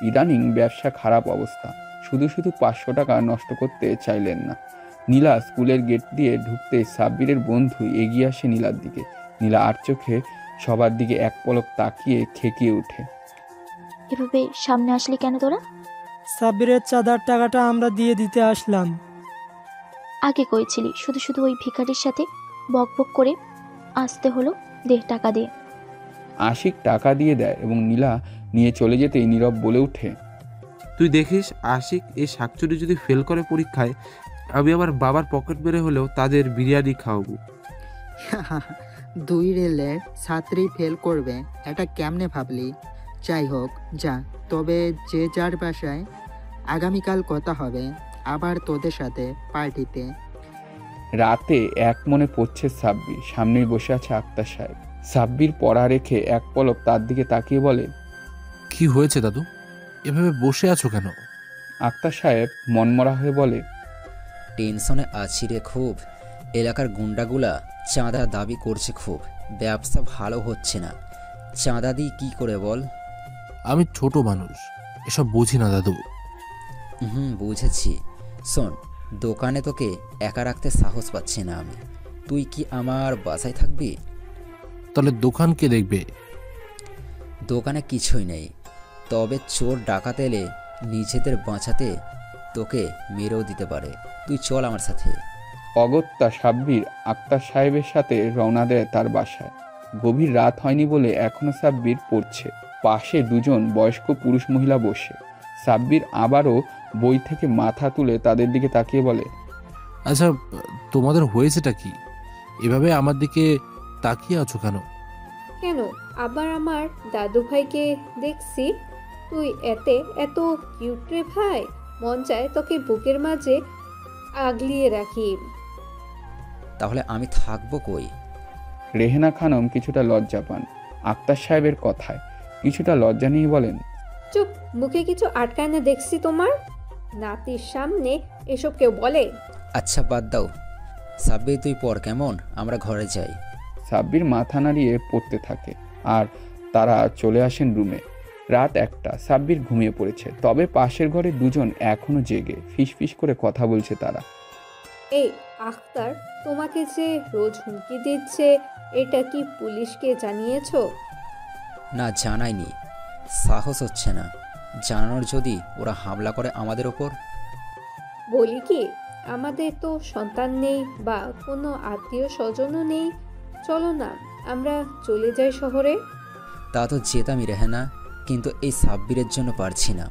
ইদানিং ব্যবসা খারাপ অবস্থা, শুধু শুধু 500 টাকা নষ্ট করতে চাইলেন না। নীলা স্কুলের গেট দিয়ে ঢুকতে সাব্বিরের বন্ধু এগিয়ে আসে নীলার দিকে। নীলা আর চোখে সবার দিকে এক পলক তাকিয়ে খেকিয়ে ওঠে, এভাবে সামনে আসলি কেন তোরা? সাব্বিরের চাঁদার টাকাটা আমরা দিয়ে দিতে আসলাম। আগে কইছিলি, শুধু শুধু ওই ভিখারির সাথে বকবক করে আসতে হলো। দে, টাকা দে। আশিক টাকা দিয়ে দেয় এবং নীলা নিয়ে চলে যেতেই নীরব বলে ওঠে, তুই দেখিস আশিক এই শাকচুরি যদি ফেল করে পরীক্ষায়, আমি আমার বাবার পকেট বেড়ে হলেও তাদের বিরিয়ানি খাওয়াবো। 2 রেলের ছাত্রী ফেল করবে, এটা কেমনে ভাবলি? যাই হোক, যা। তবে যে যার বাসায় আগামীকাল কথা হবে আবার তোদের সাথে পার্টিতে। রাতে এক মনে পড়ছে সাব্বির। সামনেই বসে আছে আক্তার সাহেব। সাব্বির পড়া রেখে এক পলক তার দিকে তাকিয়ে বলে, কি হয়েছে দাদু, এভাবে বসে আছো কেন? আক্তার সাহেব মনমরা হয়ে বলে, টেনশনে আছি রে খুব। এলাকার গুন্ডাগুলা চাঁদা দাবি করছে খুব, ব্যবসা ভালো হচ্ছে না। চাঁদা দিই কি করে বল? আমি ছোট মানুষ, এসব বুঝি না দাদু। বুঝেছি। শোন, দোকানে তোকে একা রাখতে সাহস পাচ্ছি না আমি। তুই কি আমার বাসায় থাকবি? তাহলে দোকান কে দেখবে? দোকানে কিছুই নেই, তবে চোর ডাকাত এলে নিজেদের বাঁচাতে তোকে মেরেও দিতে পারে। তুই চল আমার সাথে। অগত্যা সাব্বির আক্তার সাহেবের সাথে রওনা দেয় তার বাসায়। গভীর রাত হয়নি বলে এখনো সাব্বির পড়ছে। পাশে দুজন বয়স্ক পুরুষ মহিলা বসে। সাব্বির আবারও বই থেকে মাথা তুলে তাদের দিকে তাকিয়ে বলে, আচ্ছা, তোমাদের হয়েছেটা কি? এভাবে আমার দিকে তাকিয়ে আছো কেন? কেন আবার আমার দাদু ভাইকে দেখছি? তুই এত কিউট রে ভাই, মন চায় তোকে বুকের মাঝে আগলিয়ে রাখি। তাহলে আমি থাকবো কই? রেহেনা খানম কিছুটা লজ্জা পান আক্তার সাহেবের কথায়। কিছুটা লজ্জা নিয়ে বলেন, চুপ, মুখে কিছু আটকায় না দেখছি তোমার। নাতির সামনে এসব কেউ বলে? আচ্ছা বাদ দাও সাব্বির, তুই পর কেমন, আমরা ঘরে যাই। সাব্বির মাথা নাড়িয়ে পড়তে থাকে আর তারা চলে আসেন রুমে। রাত 1টা, সাব্বির ঘুমিয়ে পড়েছে। তবে পাশের ঘরে দুজন এখনো জেগে ফিসফিস করে কথা বলছে তারা। এই আখতার তোমাকে যে রোজ হুমকি দিচ্ছে, এটা কি পুলিশকে জানিয়েছো? না, জানাইনি, সাহস হচ্ছে না জানানোর। যদি ওরা হামলা করে আমাদের ওপর? বলি কি, আমাদের তো সন্তান নেই বা কোনো আত্মীয় স্বজনও নেই। চলো না আমরা চলে যাই শহরে। তা তো যেতামই রেহেনা, কিন্তু এই সাব্বিরের জন্য পারছি না।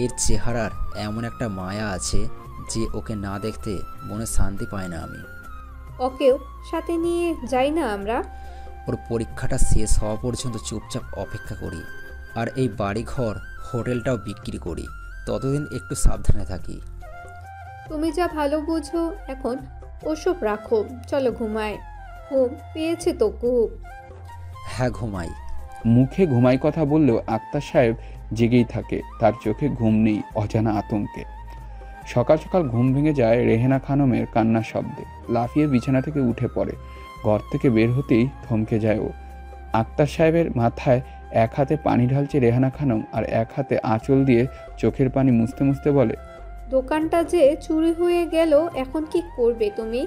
এর চেহারার এমন একটা মায়া আছে যে ওকে না দেখতে মনে শান্তি পায় না আমি। ওকেও সাথে নিয়ে যাই না আমরা? ওর পরীক্ষাটা শেষ হওয়া পর্যন্ত চুপচাপ অপেক্ষা করি, আর এই বাড়িঘর হোটেলটাও বিক্রি করি। ততদিন একটু সাবধানে থাকি। তুমি যা ভালো বুঝো, এখন ওসব রাখো, চলো ঘুমাই। ঘুম পেয়েছে তো খুব? হ্যাঁ ঘুমাই। মুখে ঘুমাই কথা বললেও আক্তার সাহেব জেগেই থাকে। তার চোখে ঘুম নেই, অজানা আতঙ্কে। সকাল সকাল ঘুম ভেঙে যায় রেহেনা খানমের কান্নার শব্দে। লাফিয়ে বিছানা থেকে উঠে পড়ে। ঘর থেকে বের হতেই থমকে যায় ও। আক্তার সাহেবের মাথায় এক হাতে পানি ঢালছে রেহানা খানম আর এক হাতে আঁচল দিয়ে চোখের পানি মুছতে মুছতে বলে, দোকানটা যে চুরি হয়ে গেল, এখন কি করবে তুমি?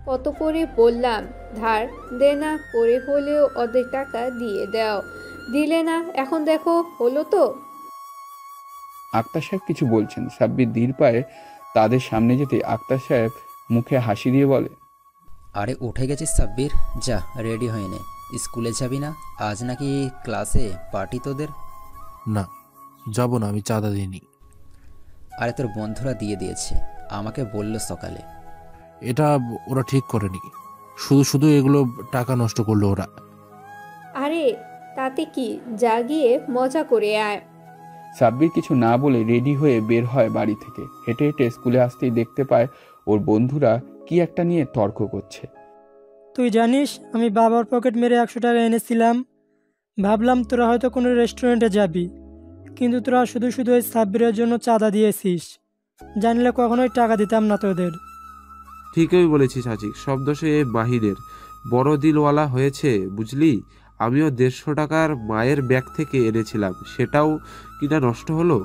কত করে বললাম ধার দেনা করে হলেও অর্ধেক টাকা দিয়ে দাও, দিলে না। এখন দেখো হলো তো। আক্তার সাহেব কিছু বলছেন। সাব্বির ধীর পায়ে তাদের সামনে যেতে আক্তার সাহেব মুখে হাসি দিয়ে বলে, আরে উঠে গেছিস সাব্বির, যা রেডি হয়ে নে। স্কুলে যাবি না? আজ নাকি ক্লাসে পার্টি তোদের? না, যাব না, আমি চাঁদা দিইনি। আরে তোর বন্ধুরা দিয়ে দিয়েছে, আমাকে বলল সকালে। এটা ওরা ঠিক করেনি, শুধু শুধু এগুলো টাকা নষ্ট করলো ওরা। আরে তাতে কি, যা গিয়ে মজা করে আয়। সাব্বির কিছু না বলে রেডি হয়ে বের হয় বাড়ি থেকে। হেঁটে হেঁটে স্কুলে আসতেই দেখতে পায় ওর বন্ধুরা কি একটা নিয়ে তর্ক করছে। তুই জানিস আমি বাবার পকেট মেরে 100 টাকা এনেছিলাম। ভাবলাম তোরা হয়তো কোনো রেস্টুরেন্টে যাবি, কিন্তু তোরা শুধু শুধু ওই সাব্বিরের জন্য চাঁদা দিয়েছিস। জানলে কখনোই টাকা দিতাম না তোদের। ঠিকই বলেছিস আচিক, সব দোষে এ বাহিরের। বড় দিলওয়ালা হয়েছে বুঝলি। আমিও 150 টাকার মায়ের ব্যাগ থেকে এনেছিলাম, সেটাও কিনা নষ্ট হলো।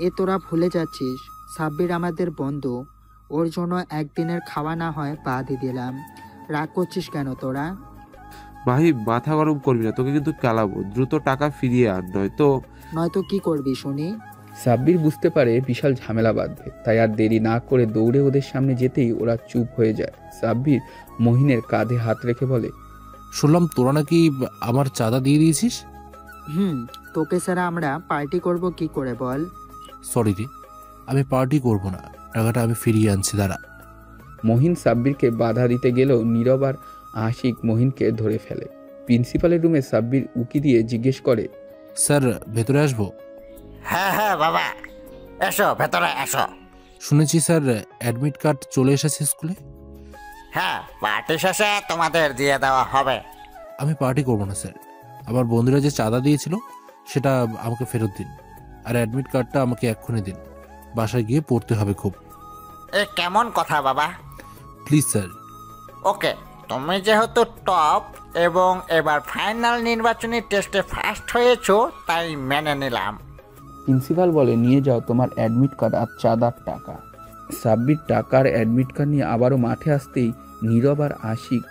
এ তোরা ভুলে যাচ্ছিস, সাব্বির আমাদের বন্ধু। ওর জন্য একদিনের খাওয়া না হয় বাদই দিলাম। রাগ করছিস কেন তোরা? ভাই মাথা গরম করবি না, তোকে কিন্তু কালাবো। দ্রুত টাকা ফিরিয়ে আন, নয়তো কি করবি শুনি? সাব্বির বুঝতে পারে বিশাল ঝামেলা বাঁধবে, তাই আর দেরি না করে দৌড়ে ওদের সামনে যেতেই ওরা চুপ হয়ে যায়। সাব্বির মহিনের কাঁধে হাত রেখে বলে, শুনলাম তোরা নাকি আমার চাঁদা দিয়ে দিয়েছিস। তোকে ছাড়া আমরা পার্টি করব কি করে বল? সরি রে, আমি পার্টি করব না, টাকাটা আমি ফিরিয়ে আনছি দাঁড়া। মহিন সাব্বিরকে বাধা দিতে গেলেও নীরব আর আশিক মহিনকে ধরে ফেলে। প্রিন্সিপালের রুমে সাব্বির উকি দিয়ে জিজ্ঞেস করে, স্যার ভেতরে আসবো? হ্যাঁ হ্যাঁ বাবা, এসো ভেতরে এসো। শুনেছি স্যার অ্যাডমিট কার্ড চলে এসেছে স্কুলে। হ্যাঁ, পার্টি শেষে তোমাদের দিয়ে দেওয়া হবে। আমি পার্টি করব না স্যার, আমার বন্ধুরা যে চাঁদা দিয়েছিল সেটা আমাকে ফেরত দিন, আর অ্যাডমিট কার্ডটা আমাকে এক্ষুনি দিন, বাসায় গিয়ে পড়তে হবে খুব। এ কেমন কথা বাবা? Please sir. ওকে, তুমি যেহেতু টপ এবং এবার ফাইনাল নির্বাচনী টেস্টে ফার্স্ট হয়েছো, তাই মেনে নিলাম। প্রিন্সিপাল বলে, নিয়ে যাও তোমার অ্যাডমিট কার্ড আর চাঁদার টাকা। সাব্বির টাকার অ্যাডমিট কার্ড নিয়ে আবারও মাঠে আসতেই নীরব আর আশিক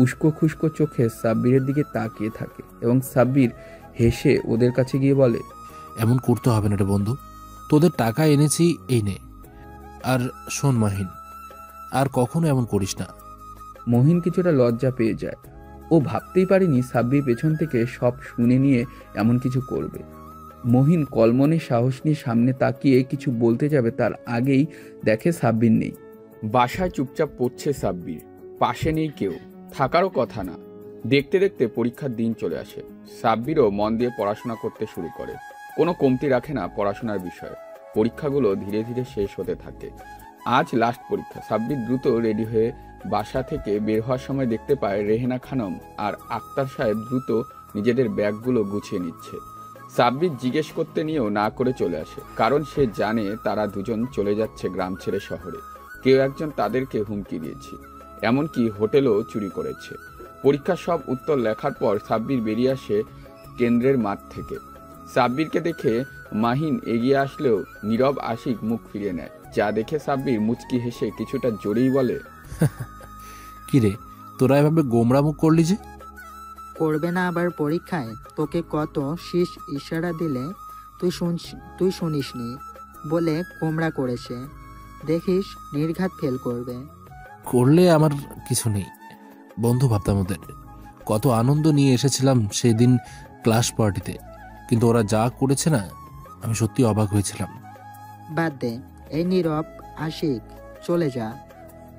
উস্কো খুস্কো চোখে সাব্বিরের দিকে তাকিয়ে থাকে এবং সাব্বির হেসে ওদের কাছে গিয়ে বলে, এমন করতে হবে না রে বন্ধু, তোদের টাকা এনেছি, এই নে। আর শোন মাহিন, আর কখনো এমন করিস না। মহিন কিছুটা লজ্জা পেয়ে যায়। ও ভাবতেই পারেনি সাব্বির পেছন থেকে সব শুনে নিয়ে এমন কিছু করবে। মহিন কলমনে সাহস নিয়ে সামনে তাকিয়ে কিছু বলতে যাবে, তার আগেই দেখে সাব্বির নেই। বাসায় চুপচাপ পড়ছে সাব্বির, পাশে নেই কেউ, থাকারও কথা না। দেখতে দেখতে পরীক্ষার দিন চলে আসে। সাব্বিরও মন দিয়ে পড়াশোনা করতে শুরু করে, কোনো কমতি রাখে না পড়াশোনার বিষয়ে। পরীক্ষাগুলো ধীরে ধীরে শেষ হতে থাকে। আজ লাস্ট পরীক্ষা। সাব্বির দ্রুত রেডি হয়ে বাসা থেকে বের হওয়ার সময় দেখতে পায় রেহেনা খানম আর আক্তার সাহেব দ্রুত নিজেদের ব্যাগগুলো গুছিয়ে নিচ্ছে। সাব্বির জিজ্ঞেস করতে নিয়েও না করে চলে আসে, কারণ সে জানে তারা দুজন চলে যাচ্ছে গ্রাম ছেড়ে শহরে। কেউ একজন তাদেরকে হুমকি দিয়েছে, এমনকি হোটেলও চুরি করেছে। পরীক্ষার সব উত্তর লেখার পর সাব্বির বেরিয়ে আসে কেন্দ্রের মাঠ থেকে। সাব্বিরকে দেখে মাহিন এগিয়ে আসলেও নীরব আশিক মুখ ফিরিয়ে নেয়, যা দেখে সাব্বির মুচকি হেসে কিছুটা জোরেই বলে, কিরে তোরা এভাবে গোমরা মুখ করলি যে? করবে না আবার পরীক্ষায়? তোকে কত শীষ ইশারা দিলে তুই শুনিসনি বলে কোমরা করেছে। দেখিস নির্ঘাত ফেল করবে। করলে আমার কিছু নেই বন্ধু, ভাবতাম ওদের কত আনন্দ নিয়ে এসেছিলাম সেদিন ক্লাস পার্টিতে, কিন্তু ওরা যা করেছে না, আমি সত্যি অবাক হয়েছিলাম। বাদ দে এই নীরব আশিক, চলে যা।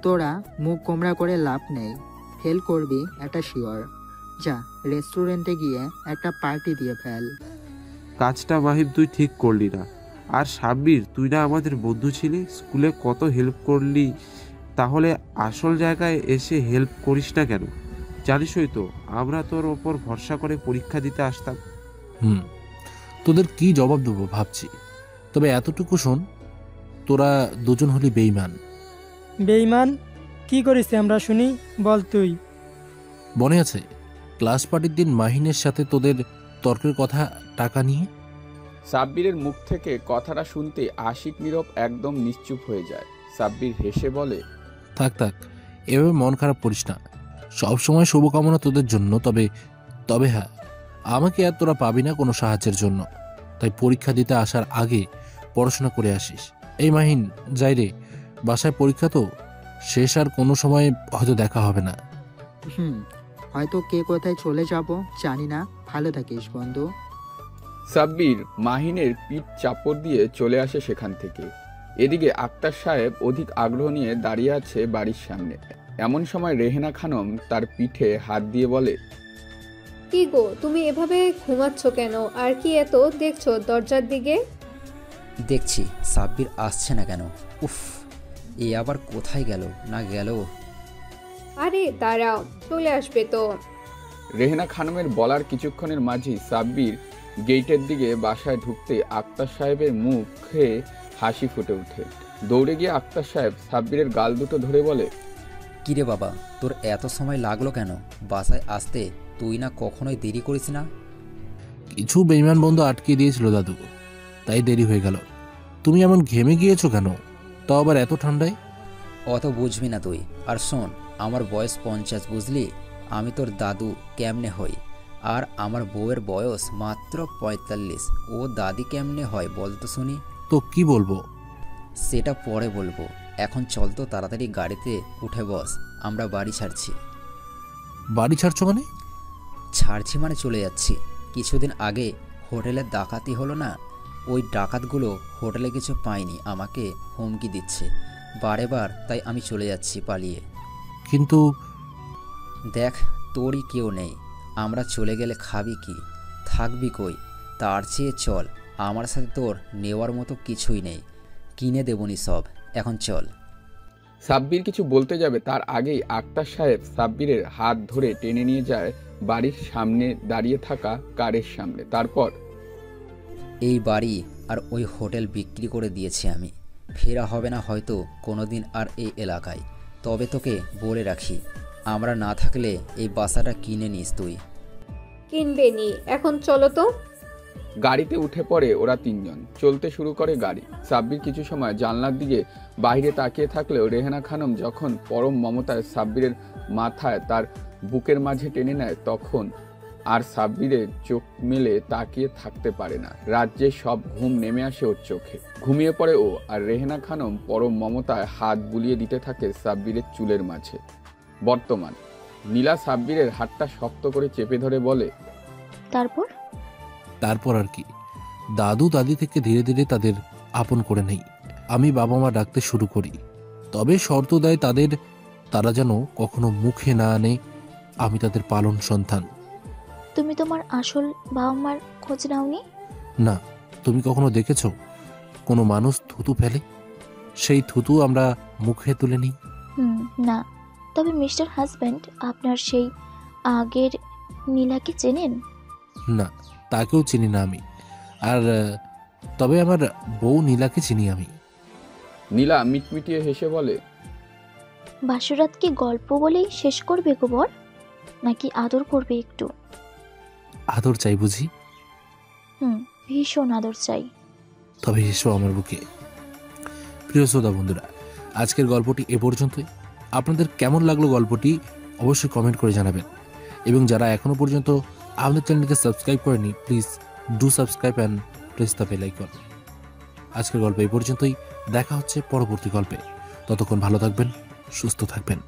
তোরা মুখ কোমরা করে লাভ নেই, ফেল করবি এটা শিওর। যা রেস্টুরেন্টে গিয়ে একটা পার্টি দিয়ে ফেল। কাজটা মাহিব তুই ঠিক করলি না। আর সাব্বির, তুই না আমাদের বন্ধু ছিলি, স্কুলে কত হেল্প করলি, তাহলে আসল জায়গায় এসে হেল্প করিস না কেন? জানিসই তো আমরা তোর ওপর ভরসা করে পরীক্ষা দিতে আসতাম। তোদের কি জবাব দেবো ভাবছি। তবে এতটুকু শোন, তোরা দুজন হলি বেঈমান। বেঈমান? কি করিস আমরা শুনি, বল তুই। মনে আছে ক্লাস পার্টির দিন মাহিনের সাথে তোদের তর্কের কথা টাকা নিয়ে? সাব্বিরের মুখ থেকে কথাটা শুনতে আশিক নীরব একদম নিশ্চুপ হয়ে যায়। সাব্বির হেসে বলে, থাক থাক, এভাবে মন খারাপ করিস না। সবসময় শুভকামনা তোদের জন্য, তবে হ্যাঁ, আমাকে আর তোরা পাবি না কোনো সাহায্যের জন্য। তাই পরীক্ষা দিতে আসার আগে পড়াশোনা করে আসিস। এই মাহিন, যাই রে, বাসায় পরীক্ষা তো শেষ, আর কোনো সময় হয়তো দেখা হবে না। হয়তো কে কোথায় চলে যাব জানি না। ভালো থাকিস বন্ধু। সাব্বির মাহিনের পিঠ চাপড় দিয়ে চলে আসে সেখান থেকে। এদিকে আক্তার সাহেব অধিক আগ্রহ নিয়ে দাঁড়িয়ে আছে বাড়ির সামনে। এমন সময় রেহেনা খানম তার পিঠে হাত দিয়ে বলে, কি গো, তুমি এভাবে ঘুমাচ্ছ কেন? আর কি এত দেখছো দরজার দিকে? দেখছি সাব্বির আসছে না কেন। উফ, এ আবার কোথায় গেল না গেল? আরে দাঁড়াও, চলে আসবে তো। রেহেনা খানমের বলার কিছুক্ষণের মাঝেই সাব্বির গেটের দিকে বাসায় ঢুকতে আক্তার সাহেবের মুখে হাসি ফুটে ওঠে। দৌড়ে গিয়ে আক্তার সাহেব সাব্বিরের গাল দুটো ধরে বলে, কিরে বাবা, তোর এত সময় লাগলো কেন বাসায় আসতে? তুই না কখনোই দেরি করিস না। কিছু বেঈমান বন্ধু আটকে দিয়েছিল দাদু, তাই দেরি হয়ে গেল। তুমি এমন ঘেমে গিয়েছো কেন, তাও আবার এত ঠান্ডায়? অত বুঝবি না তুই। আর শোন, আমার বয়স 50, বুঝলি? আমি তোর দাদু কেমনে হই? আর আমার বউয়ের বয়স মাত্র 45। ও দাদি কেমনে হয় বলতো শুনি? তো কি বলবো? সেটা পরে বলবো। এখন চল তো তাড়াতাড়ি গাড়িতে উঠে বস, আমরা বাড়ি ছাড়ছি। বাড়ি ছাড়ছো মানে? ছাড়ছি মানে চলে যাচ্ছি। কিছুদিন আগে হোটেলে ডাকাতি হলো না, ওই ডাকাতগুলো হোটেলে কিছু পায়নি, আমাকে হুমকি দিচ্ছে বারে বার, তাই আমি চলে যাচ্ছি পালিয়ে। কিন্তু দেখ, তোরই কেউ নেই, আমরা চলে গেলে খাবি কি, থাকবি কই? তার চেয়ে চল, আমার সাথে তোর নেওয়ার মতো কিছুই নেই, কিনে দেবনি সব। এখন চল। সাব্বির কিছু বলতে যাবে, তার আগেই আক্তার সাহেব সাব্বিরের হাত ধরে টেনে নিয়ে যায় বাড়ির সামনে দাঁড়িয়ে থাকা কারের সামনে। তারপর, এই বাড়ি আর ওই হোটেল বিক্রি করে দিয়েছি আমি, ফেরা হবে না হয়তো কোনোদিন আর এই এলাকায়। তবে তোকে বলে রাখি, আমরা না থাকলে এই বাসাটা কিনে নিস তুই। কিনবে নি, এখন চলো তো। গাড়িতে উঠে পড়ে ওরা তিনজন। চলতে শুরু করে গাড়ি। সাব্বির কিছু সময় জানলার দিকে বাইরে তাকিয়ে থাকলেও রেহেনা খানম যখন পরম মমতায় সাব্বিরের মাথায় তার বুকের মাঝে টেনে নেয় তখন আর সাব্বিরের চোখ মেলে তাকিয়ে থাকতে পারে না। রাজ্যের সব ঘুম নেমে আসে ওর চোখে। ঘুমিয়ে পড়ে ও, আর রেহেনা খানম পরম মমতায় হাত বুলিয়ে দিতে থাকে সাব্বিরের চুলের মাঝে। বর্তমান নীলা সাব্বিরের হাতটা শক্ত করে চেপে ধরে বলে, তারপর আর কি, দাদু দাদি থেকে ধীরে ধীরে তাদের আপন করে নেই। আমি বাবা মা ডাকতে শুরু করি, তবে শর্ত দেয় তারা যেন কখনো মুখে না আনে আমি তাদের পালন সন্তান। তুমি তোমার আসল বাবা মার খোঁজ নাওনি? না। তুমি কখনো দেখেছো কোনো মানুষ থুতু ফেলে? সেই থুতু আমরা মুখে তুলে নিই? না। তবে মিস্টার হাজব্যান্ড, আপনার সেই আগের নীলাকে চেনেন? না, তাকেও চিনি না আমি। আর তবে আমার বউ নীলাকে চিনি আমি। নীলা মিটমিটিয়ে হেসে বলে, বাসরাত কি গল্প বলেই শেষ করবে গোবর, নাকি আদর করবে একটু? আদর চাই বুঝি? ভীষণ আদর চাই। তবে এসো আমার বুকে। প্রিয় শ্রোতা বন্ধুরা, আজকের গল্পটি এ পর্যন্তই। আপনাদের কেমন লাগলো গল্পটি অবশ্যই কমেন্ট করে জানাবেন, এবং যারা এখনো পর্যন্ত আমাদের চ্যানেলকে সাবস্ক্রাইব করেনি, please do subscribe and press the bell icon. আজকের গল্প এই পর্যন্তই। দেখা হচ্ছে পরবর্তী গল্পে। ততক্ষণ ভালো থাকবেন, সুস্থ থাকবেন।